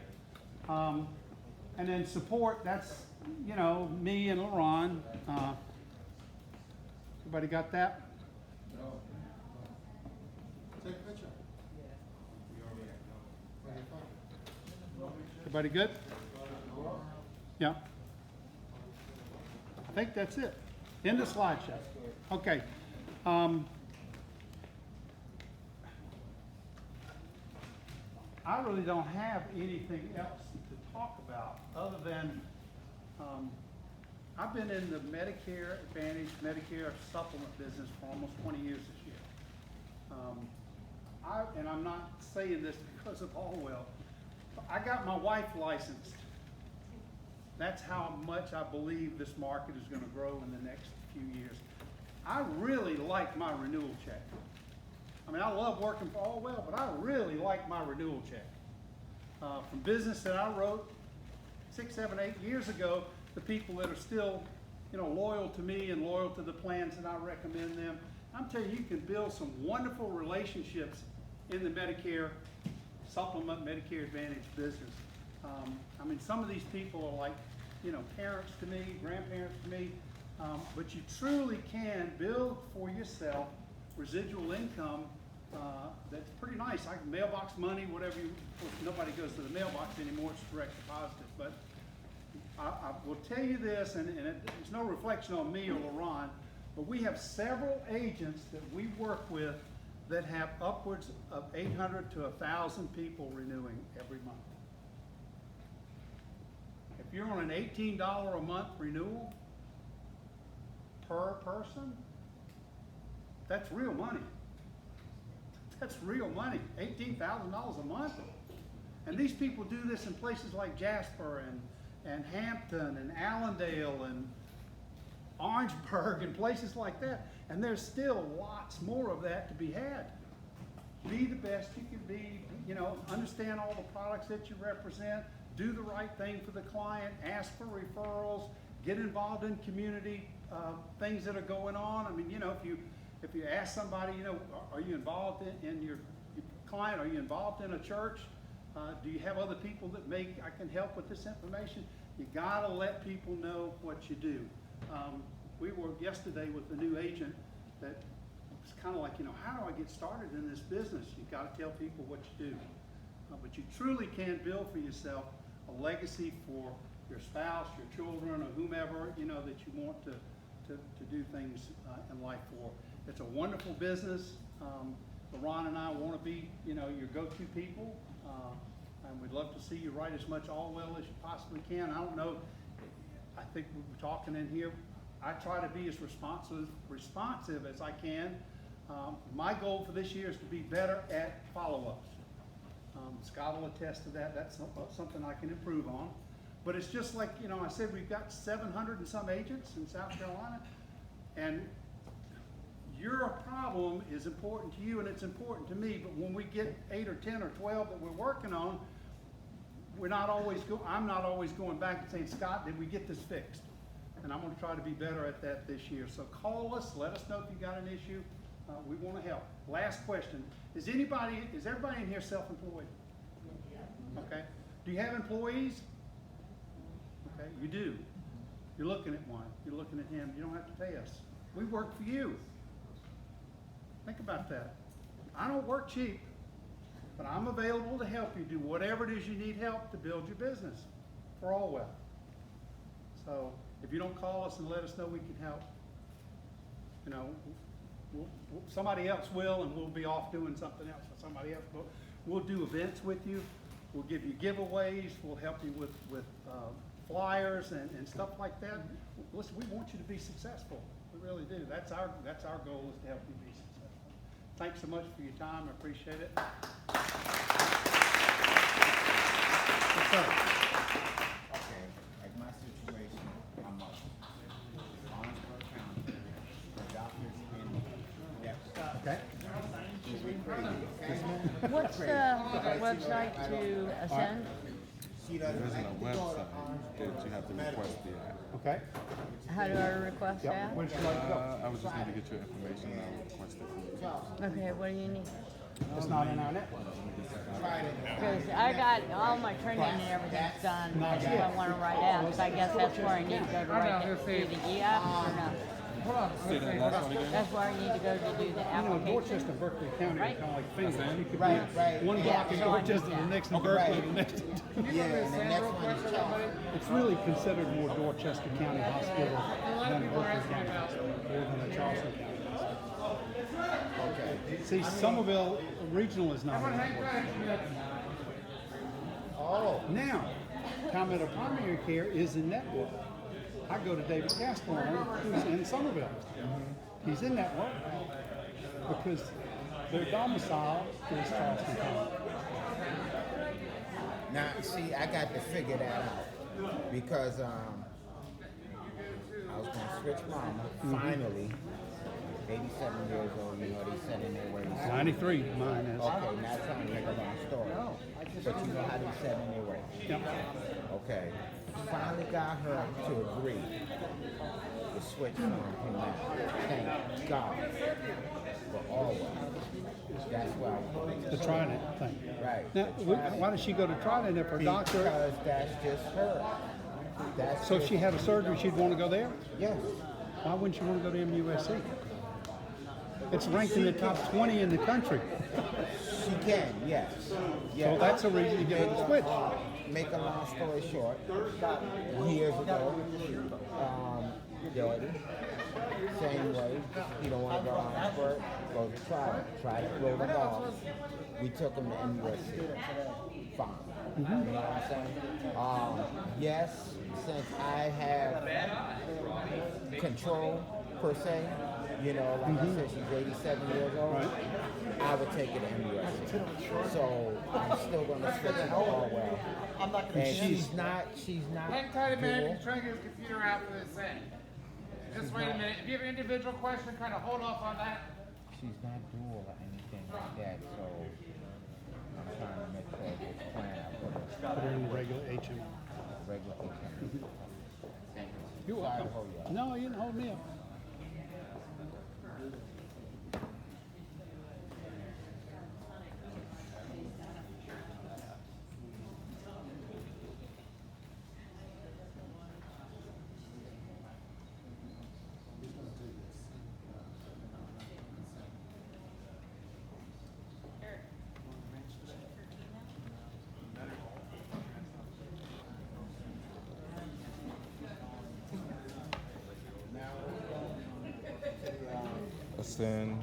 And then support, that's, me and LaRon. Everybody got that? Take a picture. Everybody good? Yeah. I think that's it. End of slideshow. Okay. I really don't have anything else to talk about other than I've been in the Medicare Advantage, Medicare supplement business for almost 20 years this year. And I'm not saying this because of Allwell. I got my wife licensed. That's how much I believe this market is going to grow in the next few years. I really like my renewal check. I mean, I love working for Allwell, but I really like my renewal check. From business that I wrote 6, 7, 8 years ago, the people that are still, loyal to me and loyal to the plans that I recommend them. I'm telling you, you can build some wonderful relationships in the Medicare supplement, Medicare Advantage business. I mean, some of these people are like, parents to me, grandparents to me, but you truly can build for yourself residual income that's pretty nice. Like mailbox money, whatever you, of course, nobody goes to the mailbox anymore, it's direct deposit. But I will tell you this, and it's no reflection on me or LaRon, but we have several agents that we work with that have upwards of 800 to 1,000 people renewing every month. If you're on an $18 a month renewal per person, that's real money. That's real money, $18,000 a month. And these people do this in places like Jasper and Hampton and Allendale and Orangeburg and places like that. And there's still lots more of that to be had. Be the best you can be, understand all the products that you represent, do the right thing for the client, ask for referrals, get involved in community things that are going on. I mean, if you ask somebody, are you involved in your client? Are you involved in a church? Do you have other people that I can help with this information? You gotta let people know what you do. We worked yesterday with a new agent that was kind of like, how do I get started in this business? You gotta tell people what you do. But you truly can build for yourself a legacy for your spouse, your children, or whomever, that you want to do things in life for. It's a wonderful business. LaRon and I want to be, your go-to people. And we'd love to see you write as much Allwell as you possibly can. I don't know, I think we were talking in here. I try to be as responsive as I can. My goal for this year is to be better at follow-ups. Scott will attest to that. That's something I can improve on. But it's just like, I said, we've got 700 and some agents in South Carolina. And your problem is important to you and it's important to me. But when we get 8 or 10 or 12 that we're working on, I'm not always going back and saying, Scott, did we get this fixed? And I'm going to try to be better at that this year. So call us, let us know if you got an issue. We want to help. Last question. Is everybody in here self-employed? Okay. Do you have employees? Okay, you do. You're looking at one. You're looking at him. You don't have to pay us. We work for you. Think about that. I don't work cheap, but I'm available to help you do whatever it is you need help to build your business for Allwell. So if you don't call us and let us know we can help, somebody else will, and we'll be off doing something else for somebody else. But we'll do events with you. We'll give you giveaways. We'll help you with flyers and stuff like that. Listen, we want you to be successful. We really do. That's our goal, is to help you be successful. Thanks so much for your time. I appreciate it. Yes, sir. Okay, like my situation, I'm a Orangeburg County, the doctor's in Deptford. Okay. She's crazy, okay? What's the website to ascend? She doesn't There isn't like a to go to website Orangeburg that you have to Medical. request the app. Okay? How do I request Yep. that? Where'd you like to go? I would just need to get your information and I'll request it for you. Okay, what do you need? It's not in our network. Because I got all my training and everything's done. I just don't want to write apps. I guess that's where I need to go to write the, do the e-apps or no? Hold on, Say that last one again. That's where I need to go to do the You know, application. Dorchester and Berkeley County are Right. kind of like fingers. You could Right, be right. one block in so I need Dorchester, the that. next in Berkeley, the next. Can you Yeah, go to and the San next real one quick is for Charles. everybody? It's really considered more Dorchester County Hospital A lot of than people are Berkeley asking County about- Hospital, more than the Charleston County Hospital. Okay. See, Somerville Regional is not. Everyone in hang network. tight. Oh, Now, Palmetto Primary Care is in network. I go to David Castellan, who's in Somerville. He's in network because their domicile is Charleston County. now see, I got to figure that out because I was gonna switch mama finally. 87 years old, you know, they said in their ways. 93, mine is. Okay, not trying to make a long story. But you know how they said in their ways. Yep. Okay. Finally got her to agree. The switch form came out. Thank God. For Allwell. That's why I was The Trident thing. Right. Now, the Trident. why does she go to Trident if her doctor? Because that's just her. That's So if just- she had a surgery, she'd want to go there? Yes. Why wouldn't she want to go to MUSC? It's ranked in the top 20 in the country. She can, yes. So that's a reason to get her to switch. Make a long story short, years ago, Daddy, same way, he don't want to go on Oxford, go to try to blow them off. We took him to MUSC. Fine. You know what I'm saying? Yes, since I have control per se, you know, like I said, she's 87 years old. Right. I would take it to MUSC. So I'm still gonna switch to Allwell. And she's not Hang tight a minute, dual. he's trying to get his computer out for this thing. Just wait a minute. If you have an individual question, kind of hold off on that. She's not dual or anything like that, so I'm trying to make sure this plan I put Put her in regular HM. a regular HM. You're Sorry to welcome. hold you up. No, you didn't hold me up. Ascend.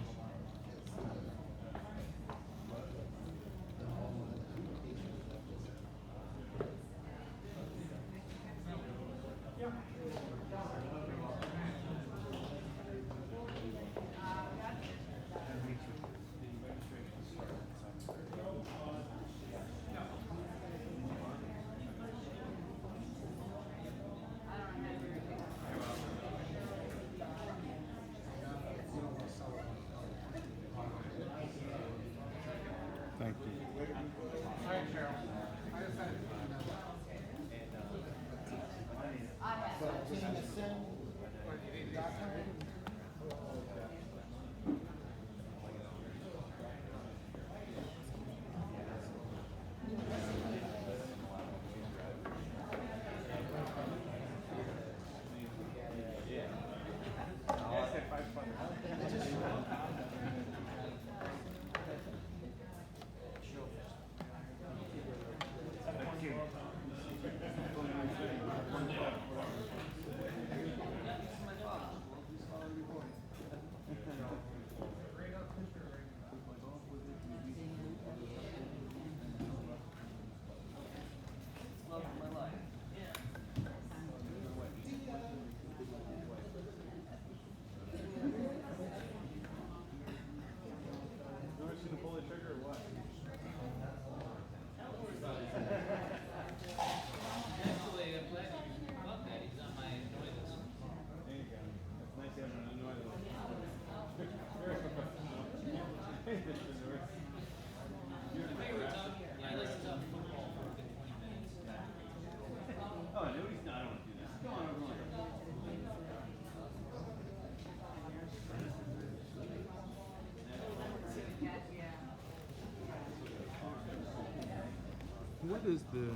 What is the?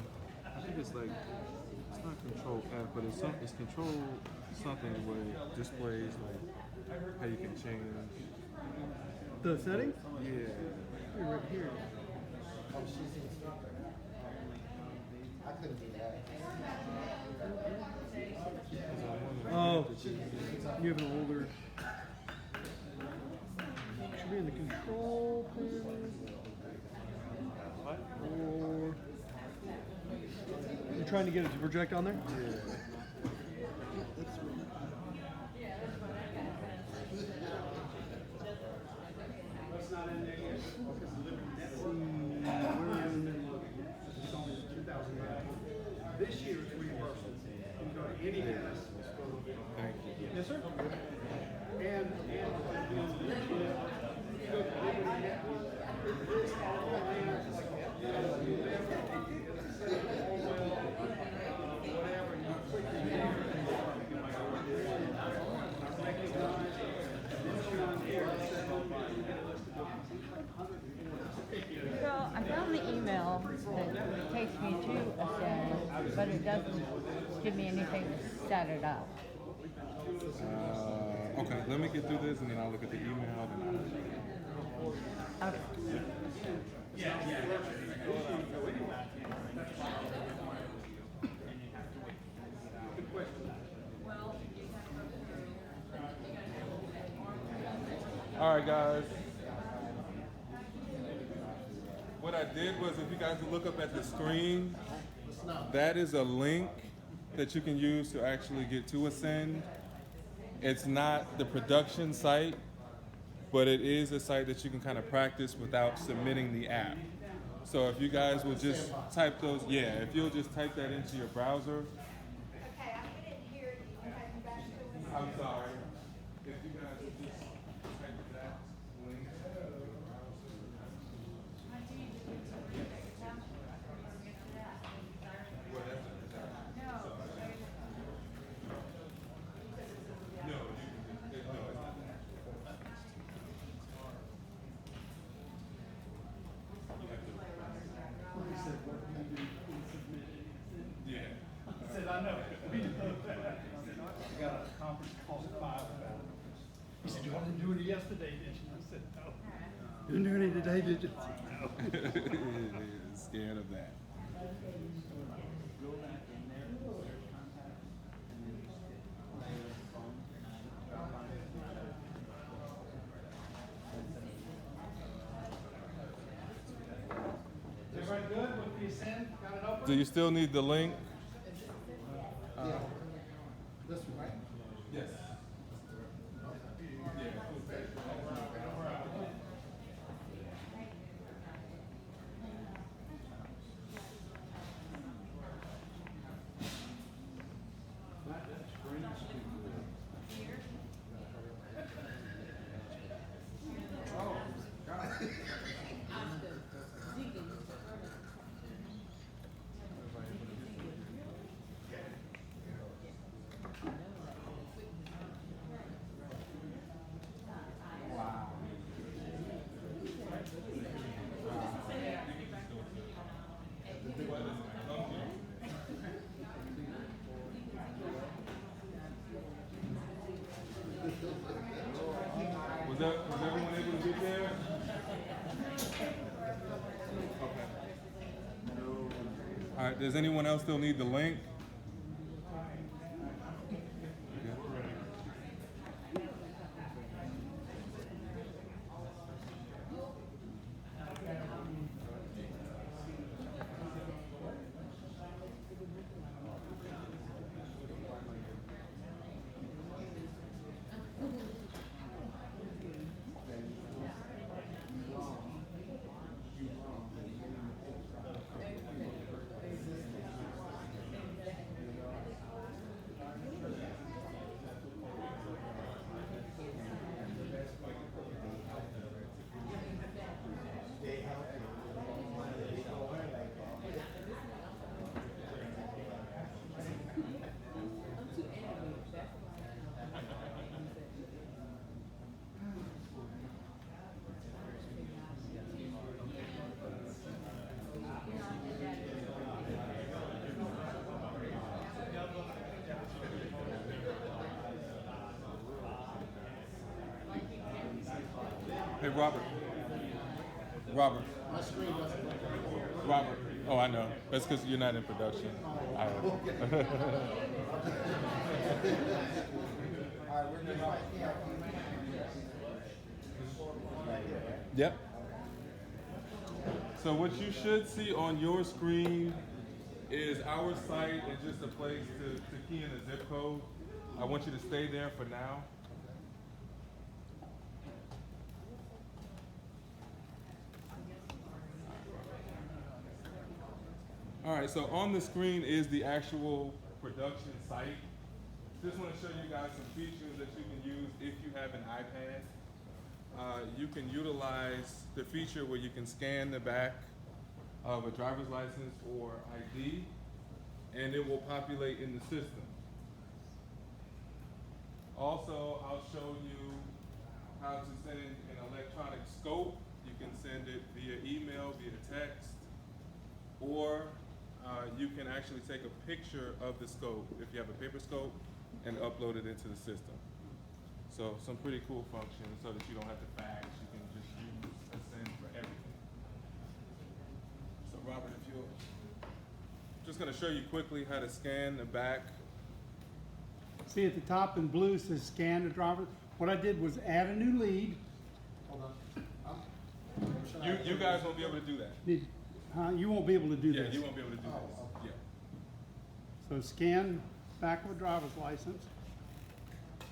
I think it's like it's not control F, but it's control something where it displays like how you can change. The settings? Yeah. You're right here. Oh, she's the instructor. I couldn't do that. Oh, you have an older. Should be in the control panel. Or you're trying to get it to project on there? Yeah. That's not in there yet. It's only 2009. This year it's reimbursement. You can go to any gas. Thank you. Yes, sir. And you go to Liberty Network, it's all plans, Allwell, whatever, you click the name. Recognize, and then on here, it's set up by, you get a list of 140. So I found the email that takes me to Ascend, but it doesn't give me anything to set it up. Okay, let me get through this and then I'll look at the email. Okay. All right, guys. What I did was, if you guys would look up at the screen, that is a link that you can use to actually get to Ascend. It's not the production site, but it is a site that you can kind of practice without submitting the app. So if you guys will just type those, if you'll just type that into your browser. Okay, I didn't hear you. You have to back to us. I'm sorry. If you guys will just type that link into your browser. Well, that's a production. No, you can just, no, it's not that. Yeah. I said, I know. We know that. I got a conference call at 5 about it. He said, you didn't do it yesterday, did you? I said, no. You didn't do it today, did you? I said, no. Scared of that. Everybody good with the Ascend? Got it open? Do you still need the link? This one, right? Yes. Was everyone able to get there? Okay. All right, does anyone else still need the link? Hey, Robert. Robert. My screen doesn't look like Robert. Oh, I know. That's because you're not in production. I All right, we're good. Yep. So what you should see on your screen is our site and just a place to key in a zip code. I want you to stay there for now. All right, so on the screen is the actual production site. Just want to show you guys some features that you can use if you have an iPad. You can utilize the feature where you can scan the back of a driver's license or ID, and it will populate in the system. Also, I'll show you how to send an electronic scope. You can send it via email, via text, or you can actually take a picture of the scope if you have a paper scope and upload it into the system. So some pretty cool functions so that you don't have to fax. You can just use a send for everything. So Robert, if you'll, just gonna show you quickly how to scan the back. See at the top in blue it says scan the driver. What I did was add a new lead. Hold on. You guys won't be able to do that. You won't be able to do Yeah, this. you won't be able to do this. Yeah. So scan back of a driver's license.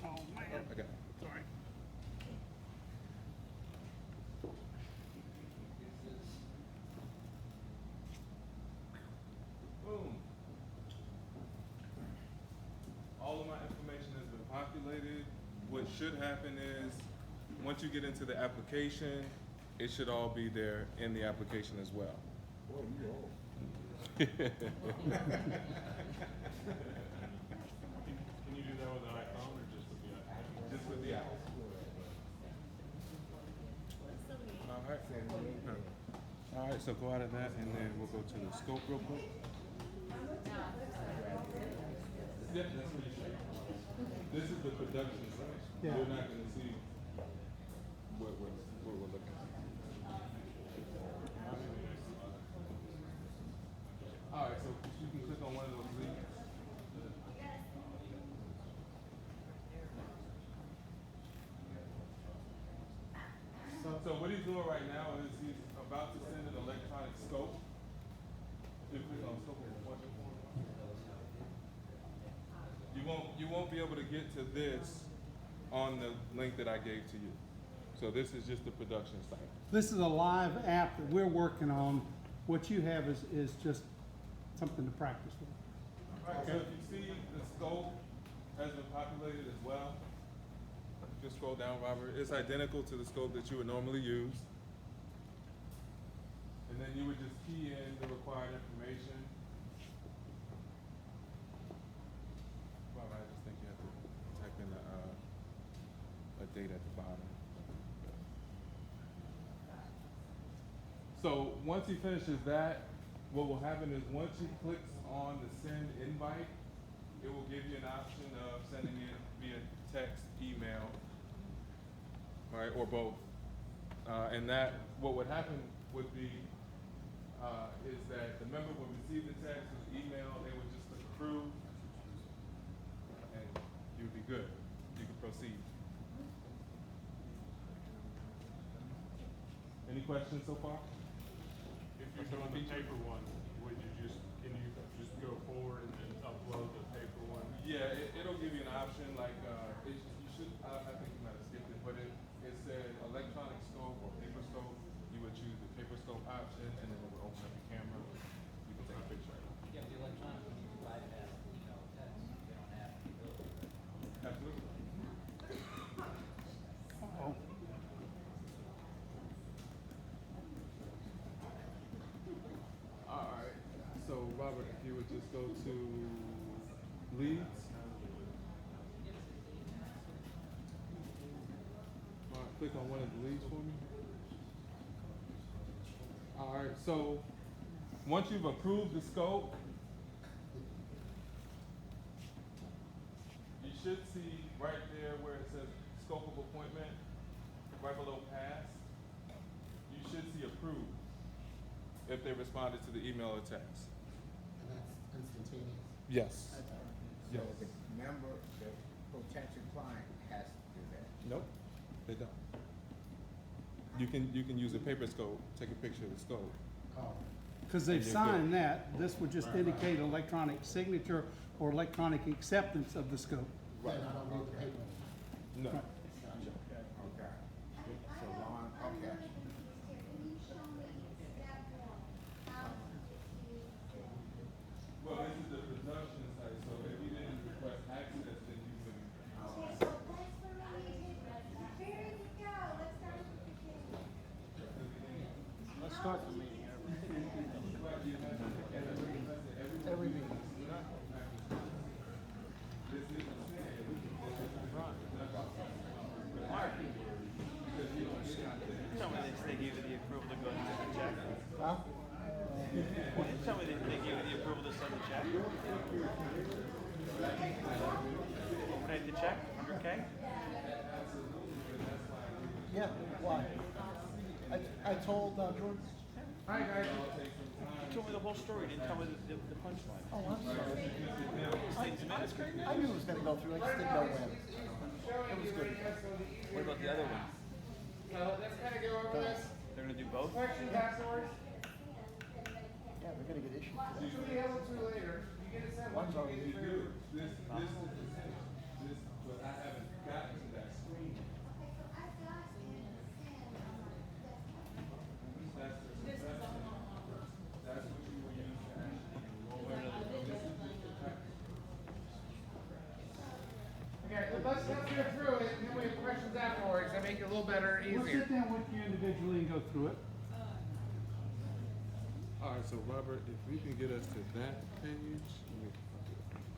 Oh man, I got it. sorry. Boom. All of my information has been populated. What should happen is, once you get into the application, it should all be there in the application as well. Can you do that with an iPhone or just with the iPad? Just with the app. All right. All right, so go out of that and then we'll go to the scope real quick. Yeah, that's what you should. This is the production side. Yeah. You're not gonna see what we're looking at. All right, so you can click on one of those links. So what he's doing right now is he's about to send an electronic scope. You click on scope of appointment. You won't be able to get to this on the link that I gave to you. So this is just the production site. This is a live app that we're working on. What you have is just something to practice with. All right, so if you see the scope has been populated as well, just scroll down, Robert. It's identical to the scope that you would normally use. And then you would just key in the required information. Robert, I just think you have to type in a date at the bottom. So once he finishes that, what will happen is once he clicks on the send invite, it will give you an option of sending it via text, email, all right, or both. And that, what would happen would be, is that the member would receive the text or the email, they would just click approve, and you'd be good. You can proceed. Any questions so far? If you're doing the paper one, can you just go forward and then upload the paper one? Yeah, it'll give you an option like, you should, I think you might have skipped it, but it said electronic scope or paper scope. You would choose the paper scope option and then it would open up the camera. You can take a picture. Yeah, the electronic, when you provide it as, text, they don't have the ability. Absolutely. Uh-oh. All right, so Robert, if you would just go to leads. All right, click on one of the leads for me. All right, so once you've approved the scope, you should see right there where it says scope of appointment, right below pass. should see approved if they responded to the email or text. And that's instantaneous. Yes. So the member, the potential client has to do that. Nope, they don't. You can use a paper scope, take a picture of the scope. Oh, Because they've You're signed good. that, this would just indicate electronic signature or electronic acceptance of the scope. then I don't need the paper. No. Right. Gotcha. Okay. So long, okay. Can you show me step one, how to use it? Well, this is the production site, so if you didn't request access, then you would. Okay, so that's where we need to, there you go, let's start with the beginning. Let's start the meeting. Every meeting. Tell me they gave you the approval to go and send the check. Huh? Tell me they gave you the approval to send the check. Overnight the check, 100K? Yeah, why? I told George. Hi, guys. You told me the whole story, you didn't tell me the punchline. Oh, I'm sorry. This thing's a minutes right now. I knew it was gonna go through, I just didn't know when. It was good. What about the other one? So let's kind of go over this. They're gonna do both? Questions afterwards? Yeah, we're gonna get issued for that. Two we have two later. You get a set one, One's you already get two. This is the thing. This, but I haven't gotten to that screen. I've got it in on my desktop. That's the production. That's what you will use to actually roll it. This is just the package. Okay, let's go through it, and then we have questions afterwards that make it a little better, We'll easier. sit down with you individually and go through it. All right, so Robert, if we can get us to that page.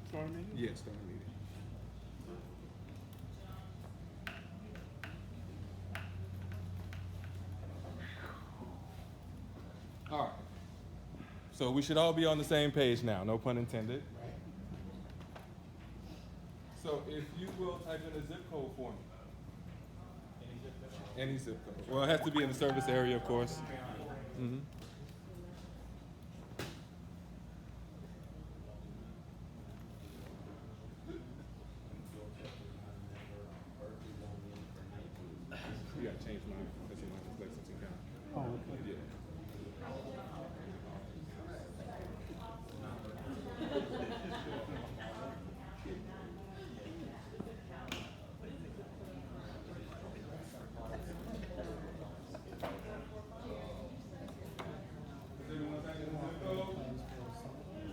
Start a meeting? Yeah, start a meeting. All right. So we should all be on the same page now, no pun intended. So if you will type in a zip code for me. Any zip code. Well, it has to be in the service area, of course. Mm-hmm. You gotta change mine, because you know it's Lexington County. Oh, okay. Yeah. Does everyone type in the zip code?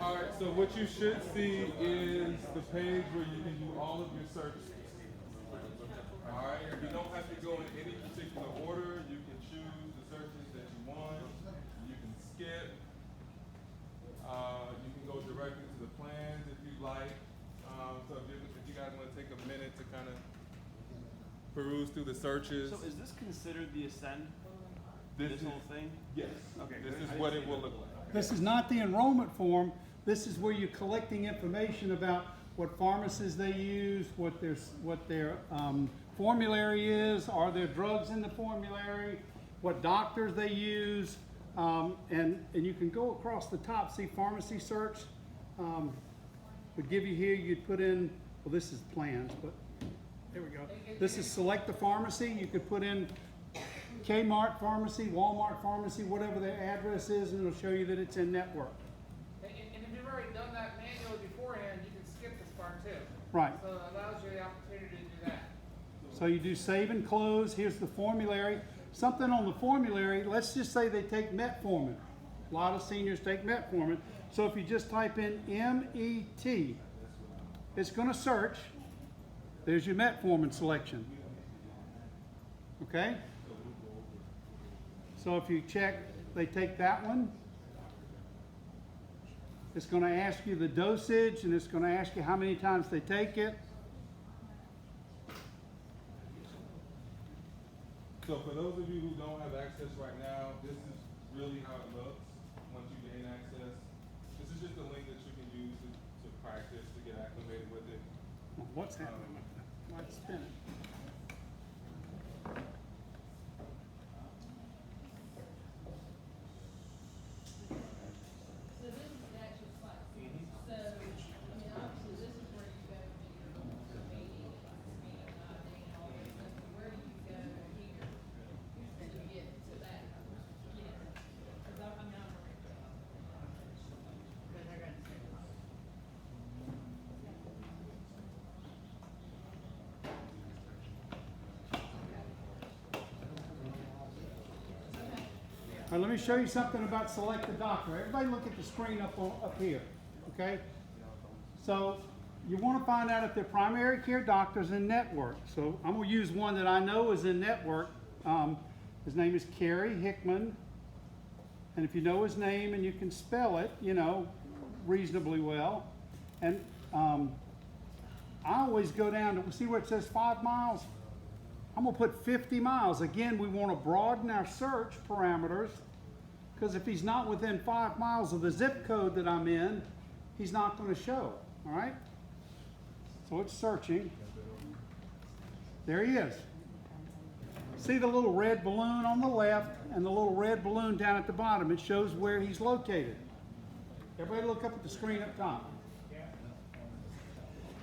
All right, so what you should see is the page where you can do all of your searches. All right, you don't have to go in any particular order. You can choose the searches that you want. You can skip. You can go directly to the plans if you'd like. So if you guys want to take a minute to kind of peruse through the searches. So is this considered the Ascend? This is- whole thing? Yes. Okay, This good. is what it will look like. This is not the enrollment form. This is where you're collecting information about what pharmacies they use, what their formulary is, are there drugs in the formulary, what doctors they use, and you can go across the top, see pharmacy search. Would give you here, you'd put in, well, this is plans, but there we go. This is select the pharmacy. You could put in Kmart pharmacy, Walmart pharmacy, whatever their address is, and it'll show you that it's in network. And if you've already done that manually beforehand, you can skip this part too. Right. So it allows you the opportunity to do that. So you do save and close. Here's the formulary. Something on the formulary, let's just say they take metformin. A lot of seniors take metformin. So if you just type in MET, it's going to search. There's your metformin selection. Okay? So if you check, they take that one. It's going to ask you the dosage, and it's going to ask you how many times they take it. So for those of you who don't have access right now, this is really how it looks once you gain access. just a link that you can use to practice, to get acclimated with it. What's happening? Why it's spinning? So this is the actual spot. So, I mean, obviously, this is where you go to your meeting, meeting ID and all this stuff. But where do you go here to get to that? Because I mean, I'm. All right, let me show you something about select a doctor. Everybody look at the screen up here, okay? So you want to find out if they're primary care doctors in network. So I'm going to use one that I know is in network. His name is Kerry Hickman. And if you know his name and you can spell it, you know, reasonably well. And I always go down to, see where it says 5 miles? I'm going to put 50 miles. Again, we want to broaden our search parameters because if he's not within 5 miles of the zip code that I'm in, he's not going to show. All right? So it's searching. There he is. See the little red balloon on the left and the little red balloon down at the bottom. It shows where he's located. Everybody look up at the screen up top.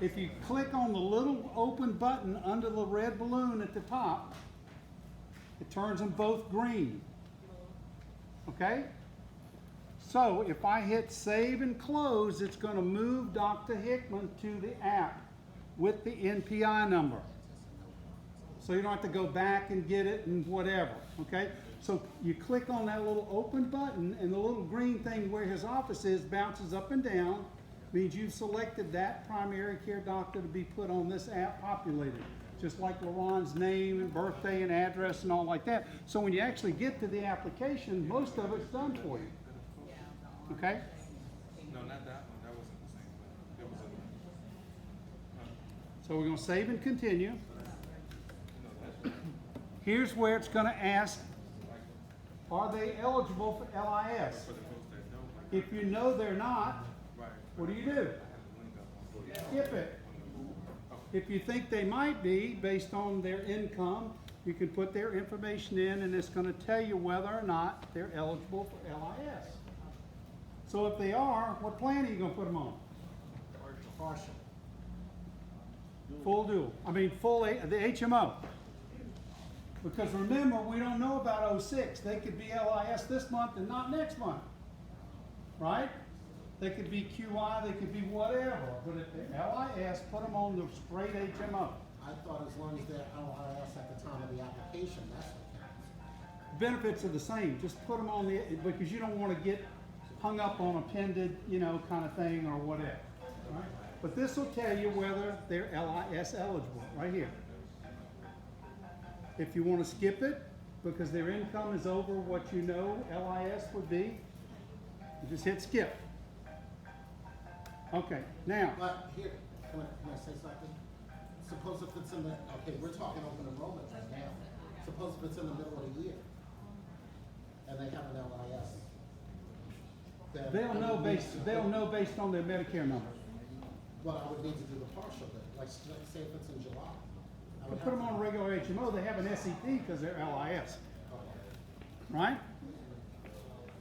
If you click on the little open button under the red balloon at the top, it turns them both green. Okay? So if I hit save and close, it's going to move Dr. Hickman to the app with the NPI number. So you don't have to go back and get it and whatever. Okay? So you click on that little open button and the little green thing where his office is bounces up and down. Means you've selected that primary care doctor to be put on this app populated. Just like LaRon's name and birthday and address and all like that. So when you actually get to the application, most of it's done for you. Okay? No, not that one. That wasn't the same one. It was a. So we're going to save and continue. Here's where it's going to ask, are they eligible for LIS? If you know they're not, what do? Skip it. If you think they might be, based on their income, you can put their information in and it's going to tell you whether or not they're eligible for LIS. So if they are, what plan are you going to put them on? Partial. Full dual. I mean the HMO. Because remember, we don't know about 06. They could be LIS this month and not next month. Right? They could be QI, they could be whatever. But if they're LIS, put them on the straight HMO. I thought as long as they're LIS at the time of the application, that's what counts. Benefits are the same. Just put them on because you don't want to get hung up on appended, kind of thing or whatever. Right? But this will tell you whether they're LIS eligible right here. If you want to skip it because their income is over what you know LIS would be, you just hit skip. Okay, now. But here, can I say something? Suppose if it's in the, okay, we're talking open enrollment right now. Suppose if it's in the middle of the year and they have an LIS. Then They'll know based on their Medicare number. Well, I would need to do the partial then. Like say if it's in July. But put them on regular HMO, they have an SEP because they're LIS. Right?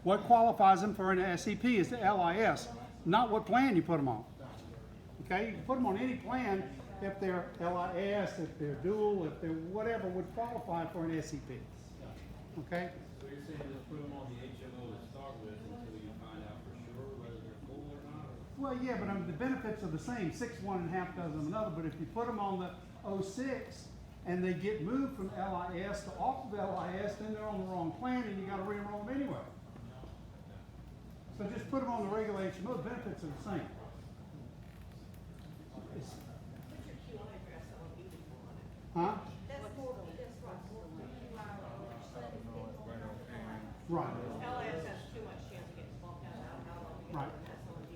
What qualifies them for an SEP is the LIS, not what plan you put them on. Okay? You can put them on any plan if they're LIS, if they're dual, if they're whatever would qualify for an SEP. Okay? So you're saying just put them on the HMO to start with until you find out for sure whether they're full or not? Well, yeah, but the benefits are the same, 6 one and half dozen another. But if you put them on the 06 and they get moved from LIS to off of LIS, then they're on the wrong plan and you got to re-enroll them anyway. So just put them on the regular HMO. The benefits are the same. Huh? That's more, that's Right. LIS has too much chance of getting bumped out of how long you Right. that's on the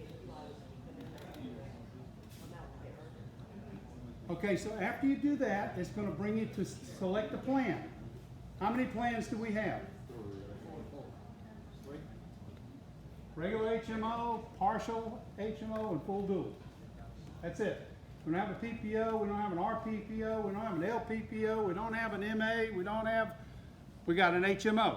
Okay, so after you do that, it's going to bring you to select a plan. How many plans do we have? Regular HMO, partial HMO, and full dual. That's it. We don't have a PPO, we don't have an RPPO, we don't have an LPPO, we don't have an MA, we got an HMO.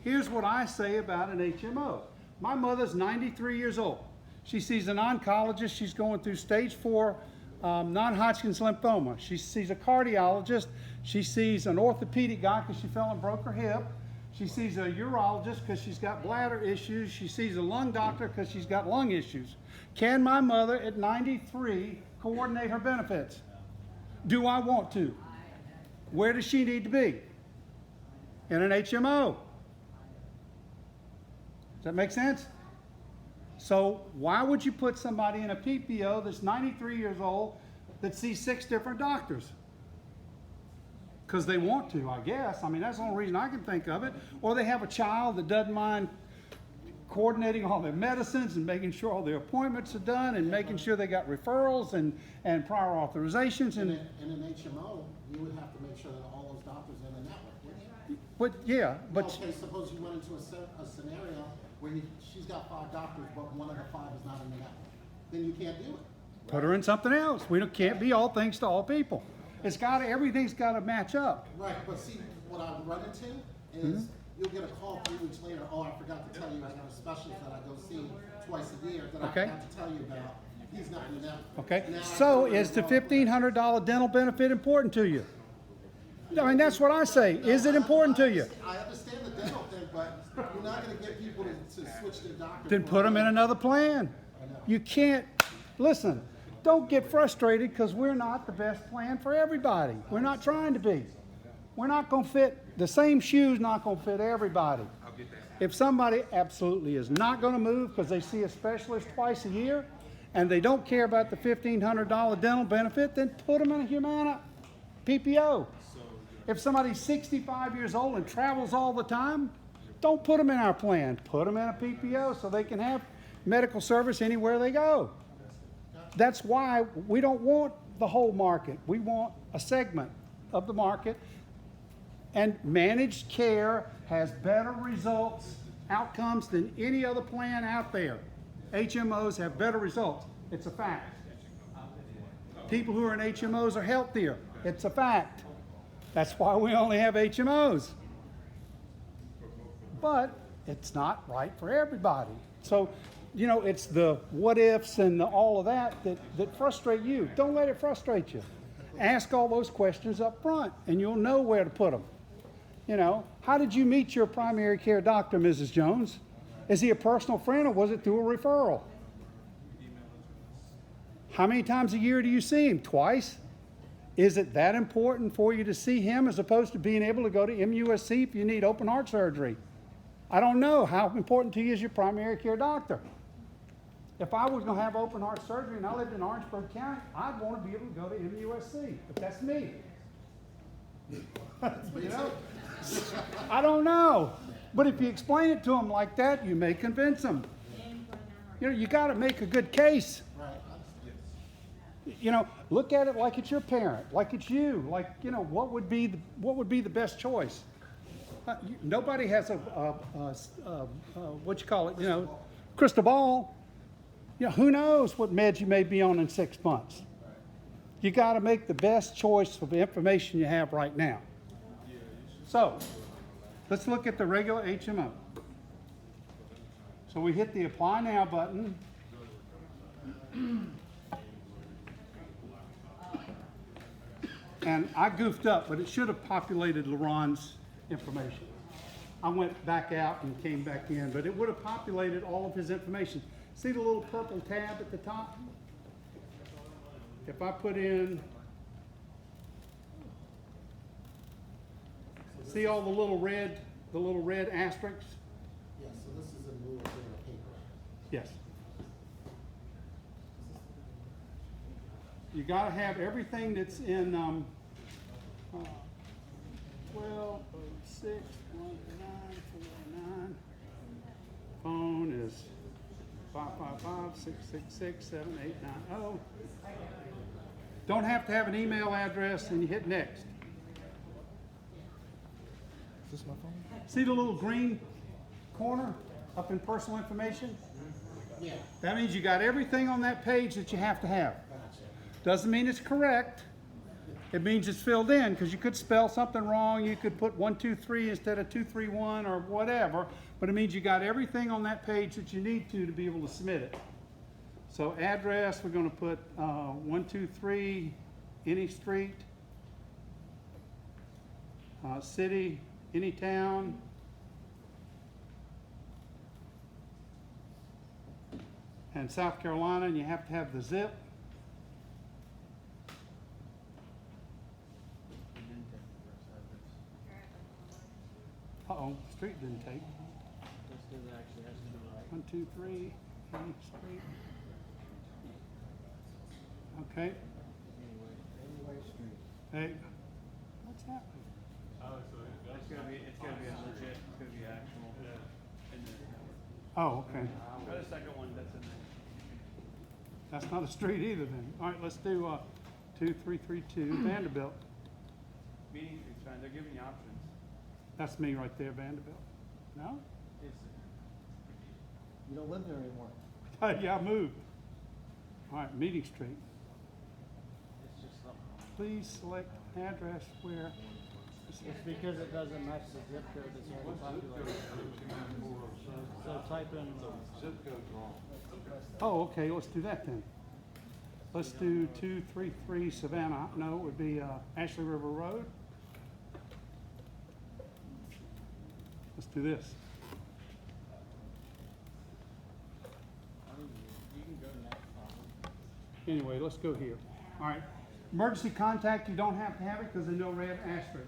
Here's what I say about an HMO. My mother's 93 years old. She sees an oncologist. She's going through stage 4 non-Hodgkin's lymphoma. She sees a cardiologist. She sees an orthopedic guy because she fell and broke her hip. She sees a urologist because she's got bladder issues. She sees a lung doctor because she's got lung issues. Can my mother at 93 coordinate her benefits? Do I want to? Where does she need to be? In an HMO. Does that make sense? So why would you put somebody in a PPO that's 93 years old that sees 6 different doctors? Because they want to, I guess. I mean, that's the only reason I can think of it. Or they have a child that doesn't mind coordinating all their medicines and making sure all their appointments are done and making sure they got referrals and prior authorizations. And in an HMO, you would have to make sure that all those doctors are in the network, wouldn't you? but yeah, but Okay, suppose you went into a scenario where she's got 5 doctors, but one of the 5 is not in the network. Then you can't do it. put her in something else. Can't be all things to all people. Everything's got to match up. Right, but see, what I would run into is you'll get a call 3 weeks later, oh, I forgot to tell you, I got a specialist that I go see twice a year that Okay. I forgot to tell you about. He's not in the network. Okay, Now I so can is the really $1,500 dental benefit important to you? I mean, that's what I say. Is it important to you? I understand the dental thing, but you're not gonna get people to switch their doctor. Then put them in another plan. You can't, listen, don't get frustrated because we're not the best plan for everybody. We're not trying to be. We're not going to fit, the same shoe's not going to fit everybody. If somebody absolutely is not going to move because they see a specialist twice a year and they don't care about the $1,500 dental benefit, then put them in a Humana PPO. If somebody's 65 years old and travels all the time, don't put them in our plan. Put them in a PPO so they can have medical service anywhere they go. That's why we don't want the whole market. We want a segment of the market. And managed care has better results, outcomes than any other plan out there. HMOs have better results. It's a fact. People who are in HMOs are healthier. It's a fact. That's why we only have HMOs. But it's not right for everybody. So, it's the what ifs and all of that frustrate you. Don't let it frustrate you. Ask all those questions up front and you'll know where to put them. How did you meet your primary care doctor, Mrs. Jones? Is he a personal friend or was it through a referral? How many times a year do you see him? Twice? Is it that important for you to see him as opposed to being able to go to MUSC if you need open heart surgery? I don't know. How important to you is your primary care doctor? If I was going to have open heart surgery and I lived in Orangeburg County, I'd want to be able to go to MUSC. But that's me. I don't know. But if you explain it to them like that, you may convince them. You got to make a good case. Look at it like it's your parent, like it's you, like, what would be the best choice? Nobody has crystal ball. Who knows what meds you may be on in 6 months? You got to make the best choice of the information you have right now. So, let's look at the regular HMO. So we hit the Apply Now button. And I goofed up, but it should have populated LaRon's information. I went back out and came back in, but it would have populated all of his information. See the little purple tab at the top? If I put in, see all the little red asterisks? Yeah, so this is in lieu of doing a paper. Yes. You got to have everything that's in 12061949. Phone is 555-666-7890. Don't have to have an email address, and you hit next. Is this my phone? See the little green corner? up in personal information? Yeah. That means you got everything on that page that you have to have. Doesn't mean it's correct. It means it's filled in, because you could spell something wrong. You could put 123 instead of 231 or whatever, but it means you got everything on that page that you need to be able to submit it. So address, we're going to put 123 any street, city, any town, and South Carolina, and you have to have the zip. Uh-oh, street didn't take. 123 any street. Okay. Hey, what's happening? It's gonna be a legit, it's gonna be actual. In there. Oh, okay. Try the second one, that's in there. That's not a street either then. All right, let's do 2332 Vanderbilt. Meeting Street's fine, they're giving you options. That's me right there, Vanderbilt. No? You don't live there anymore. Yeah, I moved. All right, Meeting Street. It's just something. Please select address where. It's because it doesn't match the zip code that's already populated. So type in. Zip code's wrong. Oh, okay, let's do that then. Let's do 233 Savannah. No, it would be Ashley River Road. Let's do this. You can go next. Anyway, let's go here. All right. Emergency contact, you don't have to have it because there's no red asterisk.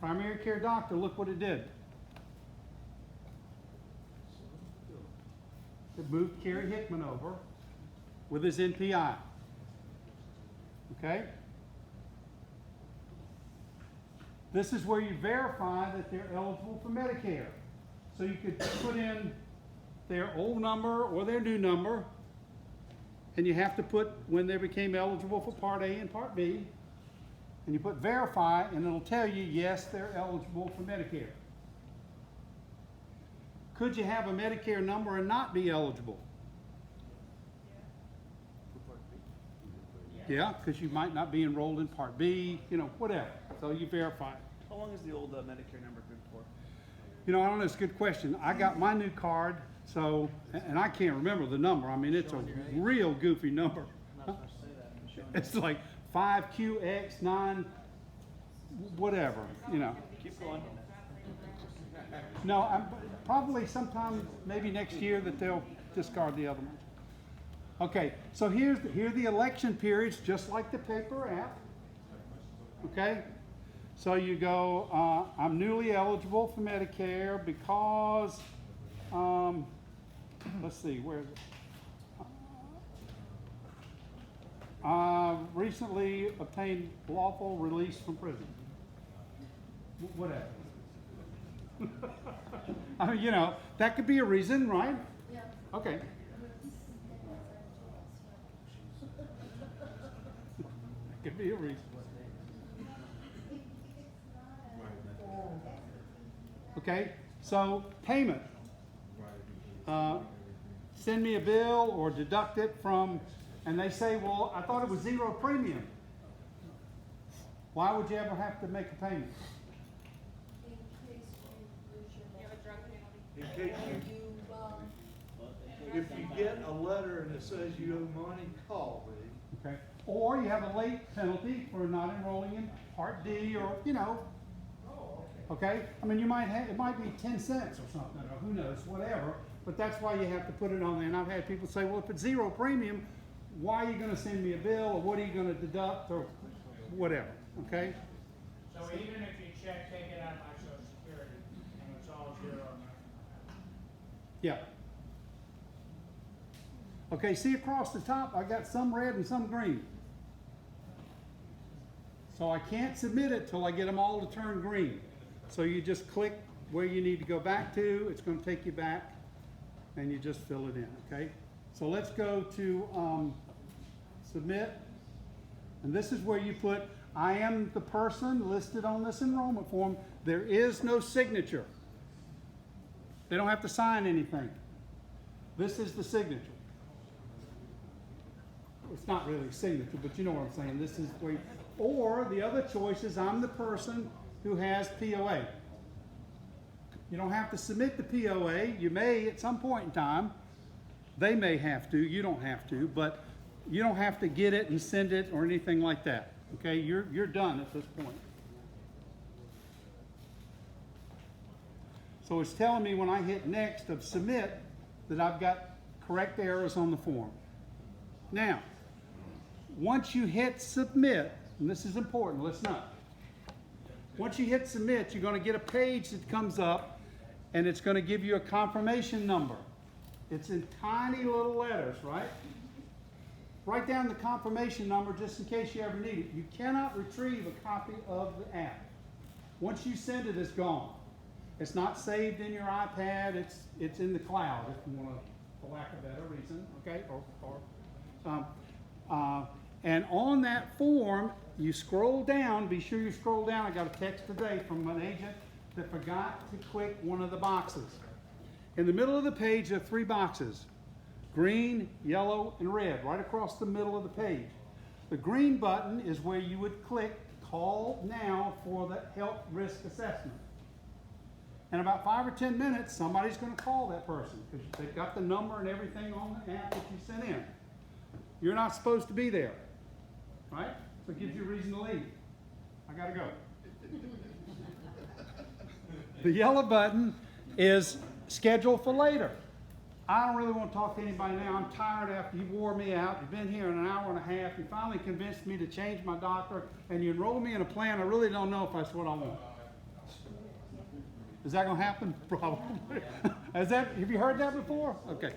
Primary care doctor, look what it did. It moved Kerry Hickman over with his NPI. Okay? This is where you verify that they're eligible for Medicare. So you could put in their old number or their new number, and you have to put when they became eligible for Part A and Part B, and you put verify, and it'll tell you, yes, they're eligible for Medicare. Could you have a Medicare number and not be eligible? Yeah, because you might not be enrolled in Part B, you know, whatever. So you verify it. How long is the old Medicare number good for? You know, I don't know, it's a good question. I got my new card, so, and I can't remember the number. I mean, it's a real goofy number. I'm not supposed to say that. I'm showing It's like 5QX9, whatever, you know. Keep going. No, I'm probably sometime, maybe next year, that they'll discard the other ones. Okay, so here are the election periods, just like the paper app. Okay? So you go, I'm newly eligible for Medicare because, let's see, where is it? Recently obtained lawful release from prison. Whatever. I mean, you know, that could be a reason, right? Yeah. Okay. That could be a reason. Okay, so payment. Send me a bill or deduct it from, and they say, well, I thought it was zero premium. Why would you ever have to make a payment? In case you lose your. You have a drug penalty. In case if you get a letter and it says you owe money, call me. Okay, or you have a late penalty for not enrolling in Part D, or, you know. Okay, I mean, you might have, it might be 10 cents or something, or who knows, whatever, but that's why you have to put it on there. And I've had people say, well, if it's zero premium, why are you gonna send me a bill, or what are you gonna deduct, or whatever, okay? So even if you check, take it out of my social security, and it's all zero. Yeah. Okay, see across the top, I got some red and some green. So I can't submit it till I get them all to turn green. So you just click where you need to go back to, it's gonna take you back, and you just fill it in, okay? So let's go to submit, and this is where you put, I am the person listed on this enrollment form. There is no signature. They don't have to sign anything. This is the signature. It's not really a signature, but you know what I'm saying. This is where, or the other choice is I'm the person who has POA. You don't have to submit the POA. You may at some point in time. They may have to. You don't have to, but you don't have to get it and send it or anything like that. Okay, you're done at this point. So it's telling me when I hit next of submit that I've got correct errors on the form. Now, once you hit submit, and this is important, listen up. Once you hit submit, you're going to get a page that comes up and it's going to give you a confirmation number. It's in tiny little letters, right? Write down the confirmation number just in case you ever need it. You cannot retrieve a copy of the app. Once you send it, it's gone. It's not saved in your iPad. It's in the cloud, if you want to, for lack of a better reason, okay? And on that form, you scroll down. Be sure you scroll down. I got a text today from an agent that forgot to click one of the boxes. In the middle of the page, there are 3 boxes: green, yellow, and red, right across the middle of the page. The green button is where you would click Call Now for the health risk assessment. In about 5 or 10 minutes, somebody's going to call that person because they've got the number and everything on the app that you sent in. You're not supposed to be there, right? So it gives you a reason to leave. I got to go. The yellow button is schedule for later. I don't really want to talk to anybody now. I'm tired after you wore me out. You've been here an hour and a half. You finally convinced me to change my doctor, and you enrolled me in a plan I really don't know if that's what I want. Is that going to happen? Probably. Have you heard that before? Okay.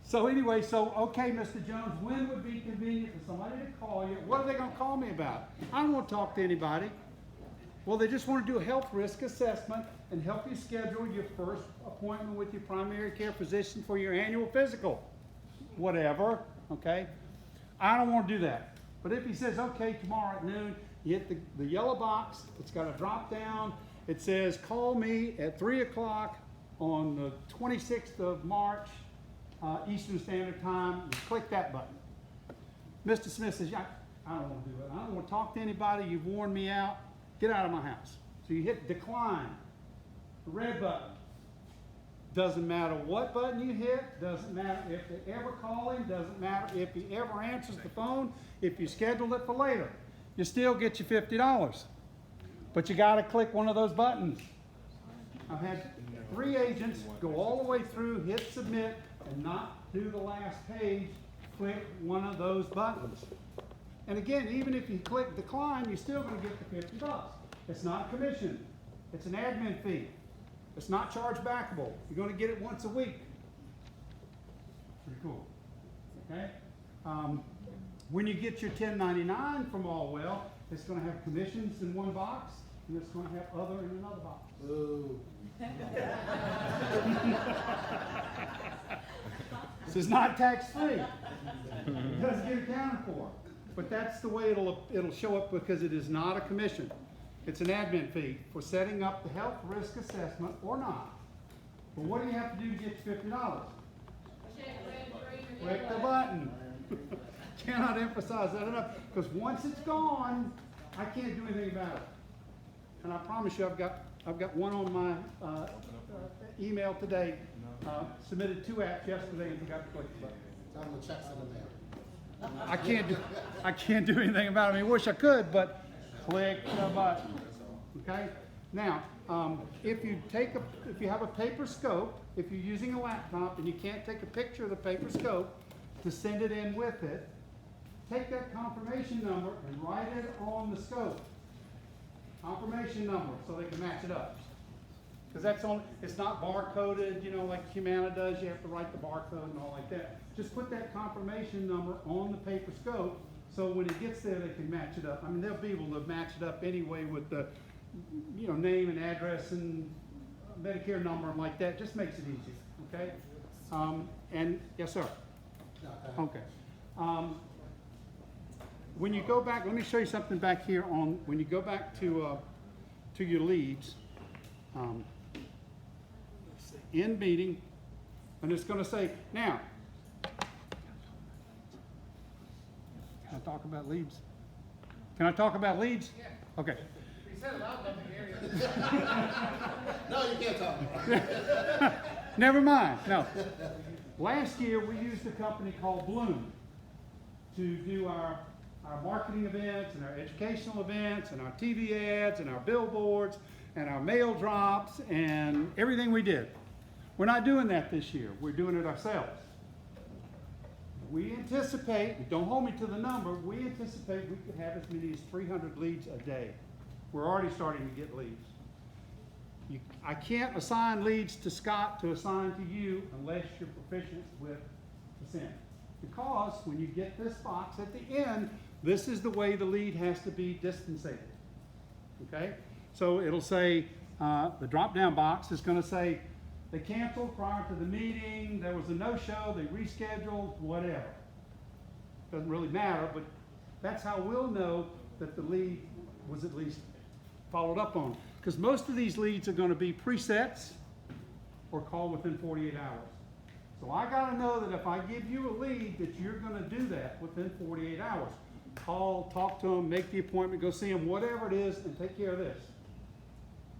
So anyway, okay, Mr. Jones, when would be convenient for somebody to call you? What are they going to call me about? I don't want to talk to anybody. Well, they just want to do a health risk assessment and help you schedule your first appointment with your primary care physician for your annual physical. Whatever, okay? I don't want to do that. But if he says, okay, tomorrow at noon, you hit the yellow box. It's got a drop down. It says, call me at 3 o'clock on the 26th of March, Eastern Standard Time. You click that button. Mr. Smith says, I don't want to do it. I don't want to talk to anybody. You've worn me out. Get out of my house. So you hit decline, the red button. Doesn't matter what button you hit. Doesn't matter if they ever call him. Doesn't matter if he ever answers the phone. If you schedule it for later, you still get your $50. But you got to click one of those buttons. I've had 3 agents go all the way through, hit submit, and not do the last page, click one of those buttons. And again, even if you click decline, you're still going to get the $50. It's not a commission. It's an admin fee. It's not charge backable. You're going to get it once a week. Pretty cool. Okay? When you get your 1099 from Allwell, it's going to have commissions in one box, and it's going to have other in another box. Ooh. This is not tax-free. It doesn't get accounted for. But that's the way it'll show up because it is not a commission. It's an admin fee for setting up the health risk assessment or not. But what do you have to do to get your $50? Click the button. Cannot emphasize that enough because once it's gone, I can't do anything about it. And I promise you, I've got one on my email today. Submitted 2 apps yesterday and forgot to click the button. Tell them the check's in the mail. I can't do anything about it. I mean, I wish I could, but click the button. Okay. Now, if you have a paper scope, if you're using a laptop and you can't take a picture of the paper scope to send it in with it, take that confirmation number and write it on the scope. Confirmation number, so they can match it up. Because it's not bar-coded, like Humana does. You have to write the barcode and all like that. Just put that confirmation number on the paper scope, so when it gets there, they can match it up. I mean, they'll be able to match it up anyway with the, name and address and Medicare number and like that. Just makes it easy. Okay. And yes, sir. Okay. When you go back, let me show you something back here when you go back to your leads. end meeting, and it's gonna say, now, can I talk about leads? Can I talk about leads? Yeah. Okay. We said about them in the area. No, you can't talk about it. Never mind, no. Last year, we used a company called Bloom to do our marketing events and our educational events and our TV ads and our billboards and our mail drops and everything we did. We're not doing that this year. We're doing it ourselves. We anticipate, don't hold me to the number, we anticipate we could have as many as 300 leads a day. We're already starting to get leads. I can't assign leads to Scott to assign to you unless you're proficient with the SIN. Because when you get this box at the end, this is the way the lead has to be dispensated. Okay? So it'll say, the drop-down box is going to say, they canceled prior to the meeting, there was a no-show, they rescheduled, whatever. Doesn't really matter, but that's how we'll know that the lead was at least followed up on. Because most of these leads are going to be presets or call within 48 hours. So I got to know that if I give you a lead that you're going to do that within 48 hours. Call, talk to them, make the appointment, go see them, whatever it is, and take care of this.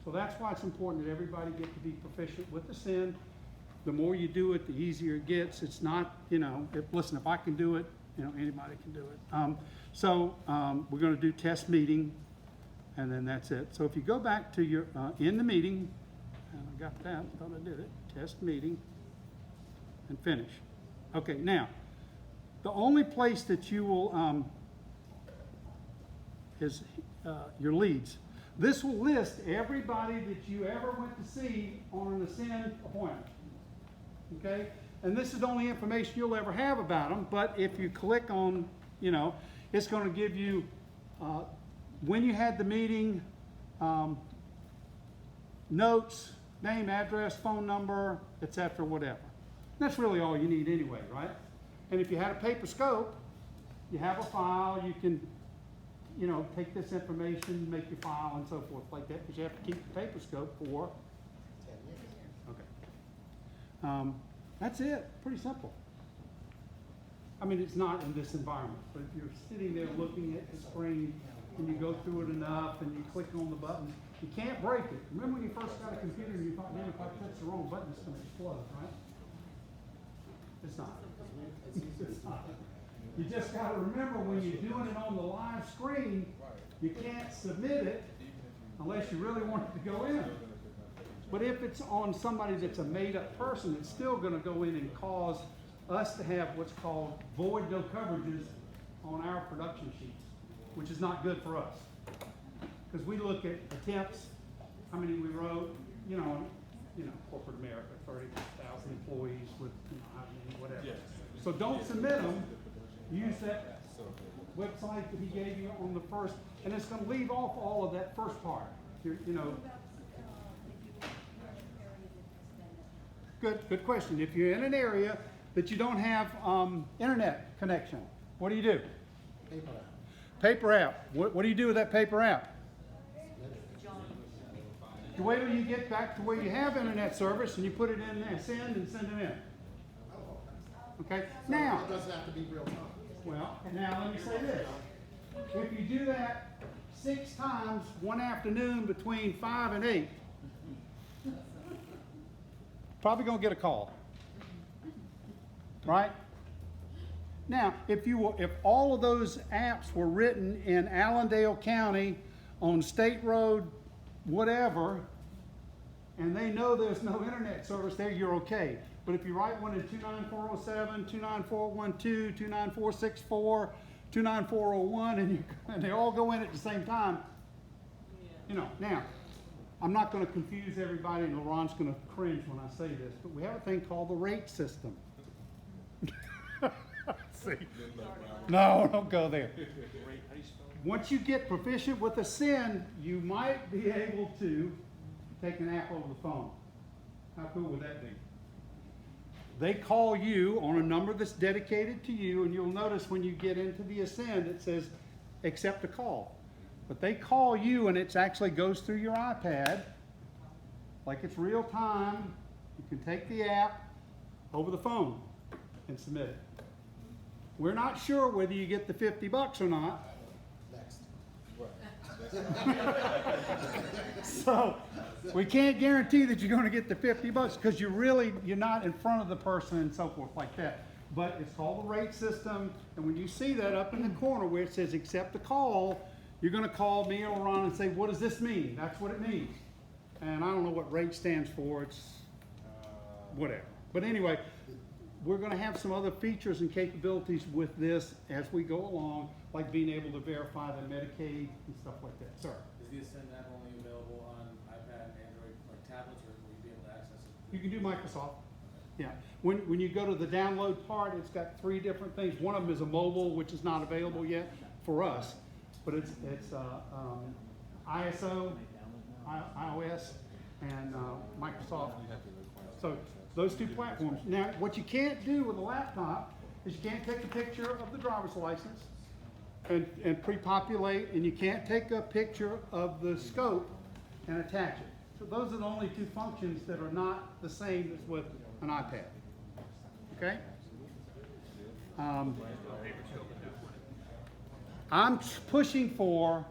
So that's why it's important that everybody get to be proficient with the SIN. The more you do it, the easier it gets. It's not, listen, if I can do it, anybody can do it. We're going to do test meeting, and then that's it. So if you go back to your, in the meeting, and I got that, thought I did it, test meeting, and finish. Okay, now, the only place that you will, is your leads. This will list everybody that you ever went to see on an SIN appointment. Okay? And this is the only information you'll ever have about them, but if you click on, it's going to give you when you had the meeting, notes, name, address, phone number, etc., whatever. That's really all you need anyway, right? And if you had a paper scope, you have a file, you can take this information, make your file and so forth like that, because you have to keep the paper scope for 10 years. Okay. That's it. Pretty simple. I mean, it's not in this environment, but if you're sitting there looking at the screen and you go through it enough and you click on the buttons, you can't break it. Remember when you first got a computer and you thought, man, if I touch the wrong button, it's going to explode, right? It's not. It's not. You just got to remember when you're doing it on the live screen, you can't submit it unless you really want it to go in. But if it's on somebody that's a made-up person, it's still going to go in and cause us to have what's called void no coverages on our production sheets, which is not good for us. Because we look at attempts, how many we wrote, corporate America, 30,000 employees with, how many, whatever. So don't submit them. Use that website that he gave you on the first, and it's going to leave off all of that first part. Good question. If you're in an area that you don't have internet connection, what do you do? Paper app. Paper app. What do you do with that paper app? You wait till you get back to where you have internet service and you put it in there, send it in. Okay? Now, it doesn't have to be real time. well, now let me say this. If you do that 6 times one afternoon between 5 and 8, probably going to get a call. Right? Now, if all of those apps were written in Allendale County on State Road, whatever, and they know there's no internet service there, you're okay. But if you write one in 29407, 29412, 29464, 29401, and they all go in at the same time, now, I'm not going to confuse everybody, and LaRon's going to cringe when I say this, but we have a thing called the rate system. See? No, don't go there. Once you get proficient with a SIN, you might be able to take an app over the phone. How cool would that be? They call you on a number that's dedicated to you, and you'll notice when you get into the Ascend, it says accept a call. But they call you, and it actually goes through your iPad, like it's real time, You can take the app over the phone and submit it. We're not sure whether you get the $50 or not. Next. So we can't guarantee that you're gonna get the $50 because you're not in front of the person and so forth like that. But it's called the rate system, and when you see that up in the corner where it says accept a call, you're gonna call me or Ron and say, what does this mean? That's what it means. And I don't know what rate stands for, it's whatever. But anyway, we're gonna have some other features and capabilities with this as we go along, like being able to verify the Medicaid and stuff like that. Sir? Is the Ascend app only available on iPad, Android, like tablets, or will you be able to access it? You can do Microsoft. Yeah. When you go to the download part, it's got 3 different things. One of them is a mobile, which is not available yet for us, but it's ISO, iOS, and Microsoft. So those 2 platforms. Now, what you can't do with a laptop is you can't take a picture of the driver's license and pre-populate, and you can't take a picture of the scope and attach it. So those are the only 2 functions that are not the same as with an iPad. Okay? I'm pushing for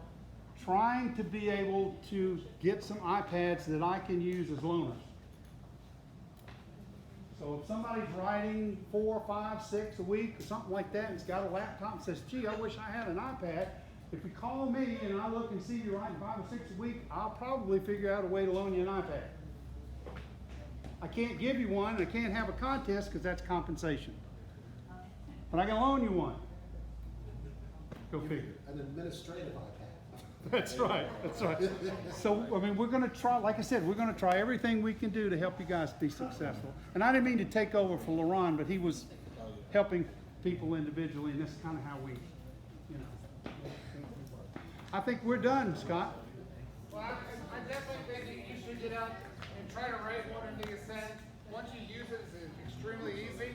trying to be able to get some iPads that I can use as loaners. So if somebody's writing 4, 5, 6 a week or something like that, and has got a laptop and says, gee, I wish I had an iPad, if you call me and I look and see you writing 5 or 6 a week, I'll probably figure out a way to loan you an iPad. I can't give you one, and I can't have a contest because that's compensation. But I can loan you one. Go figure. An administrative iPad. That's right, that's right. So, I mean, we're gonna try, like I said, we're gonna try everything we can do to help you guys be successful. And I didn't mean to take over for LaRon, but he was helping people individually, and this is kinda how we, you know. I think we're done, Scott. Well, I definitely think that you should get out and try to write one in the Ascend. Once you use it, it's extremely easy.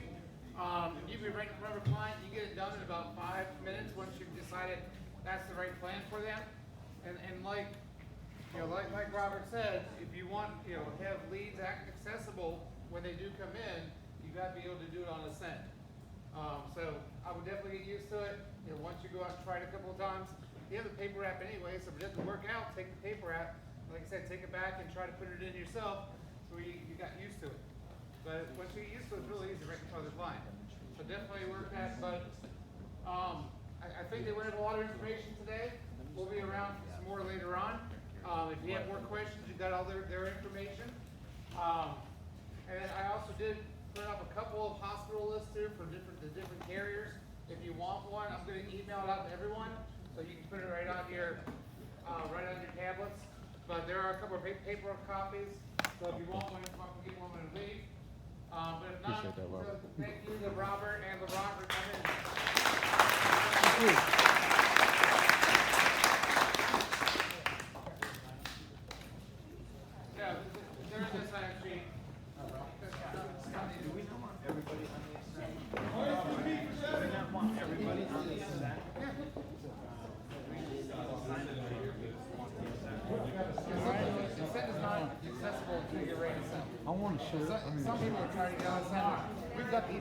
You can write in front of a client, you get it done in about 5 minutes once you've decided that's the right plan for them. And like, you know, like Robert said, if you want, you know, have leads accessible when they do come in, you got to be able to do it on Ascend. So I would definitely get used to it. You know, once you go out and try it a couple of times, you have the paper app anyway, so if it doesn't work out, take the paper app. Like I said, take it back and try to put it in yourself so you got used to it. But once you get used to it, it's really easy right in front of the client. So definitely work that, but I think they went over a lot of information today. We'll be around for some more later on. If you have more questions, you've got all their information. And then I also did put up a couple of hospital lists here for the different carriers. If you want one, I'm going to email it out to everyone, so you can put it right on your tablets. But there are a couple of paper copies, so if you want one, you can get one when you leave. But if not, so thank you to Robert and LeBron for coming. Thank you. Yeah, there is a sign sheet. I want to show. Some people are trying to get on Ascend. We've got the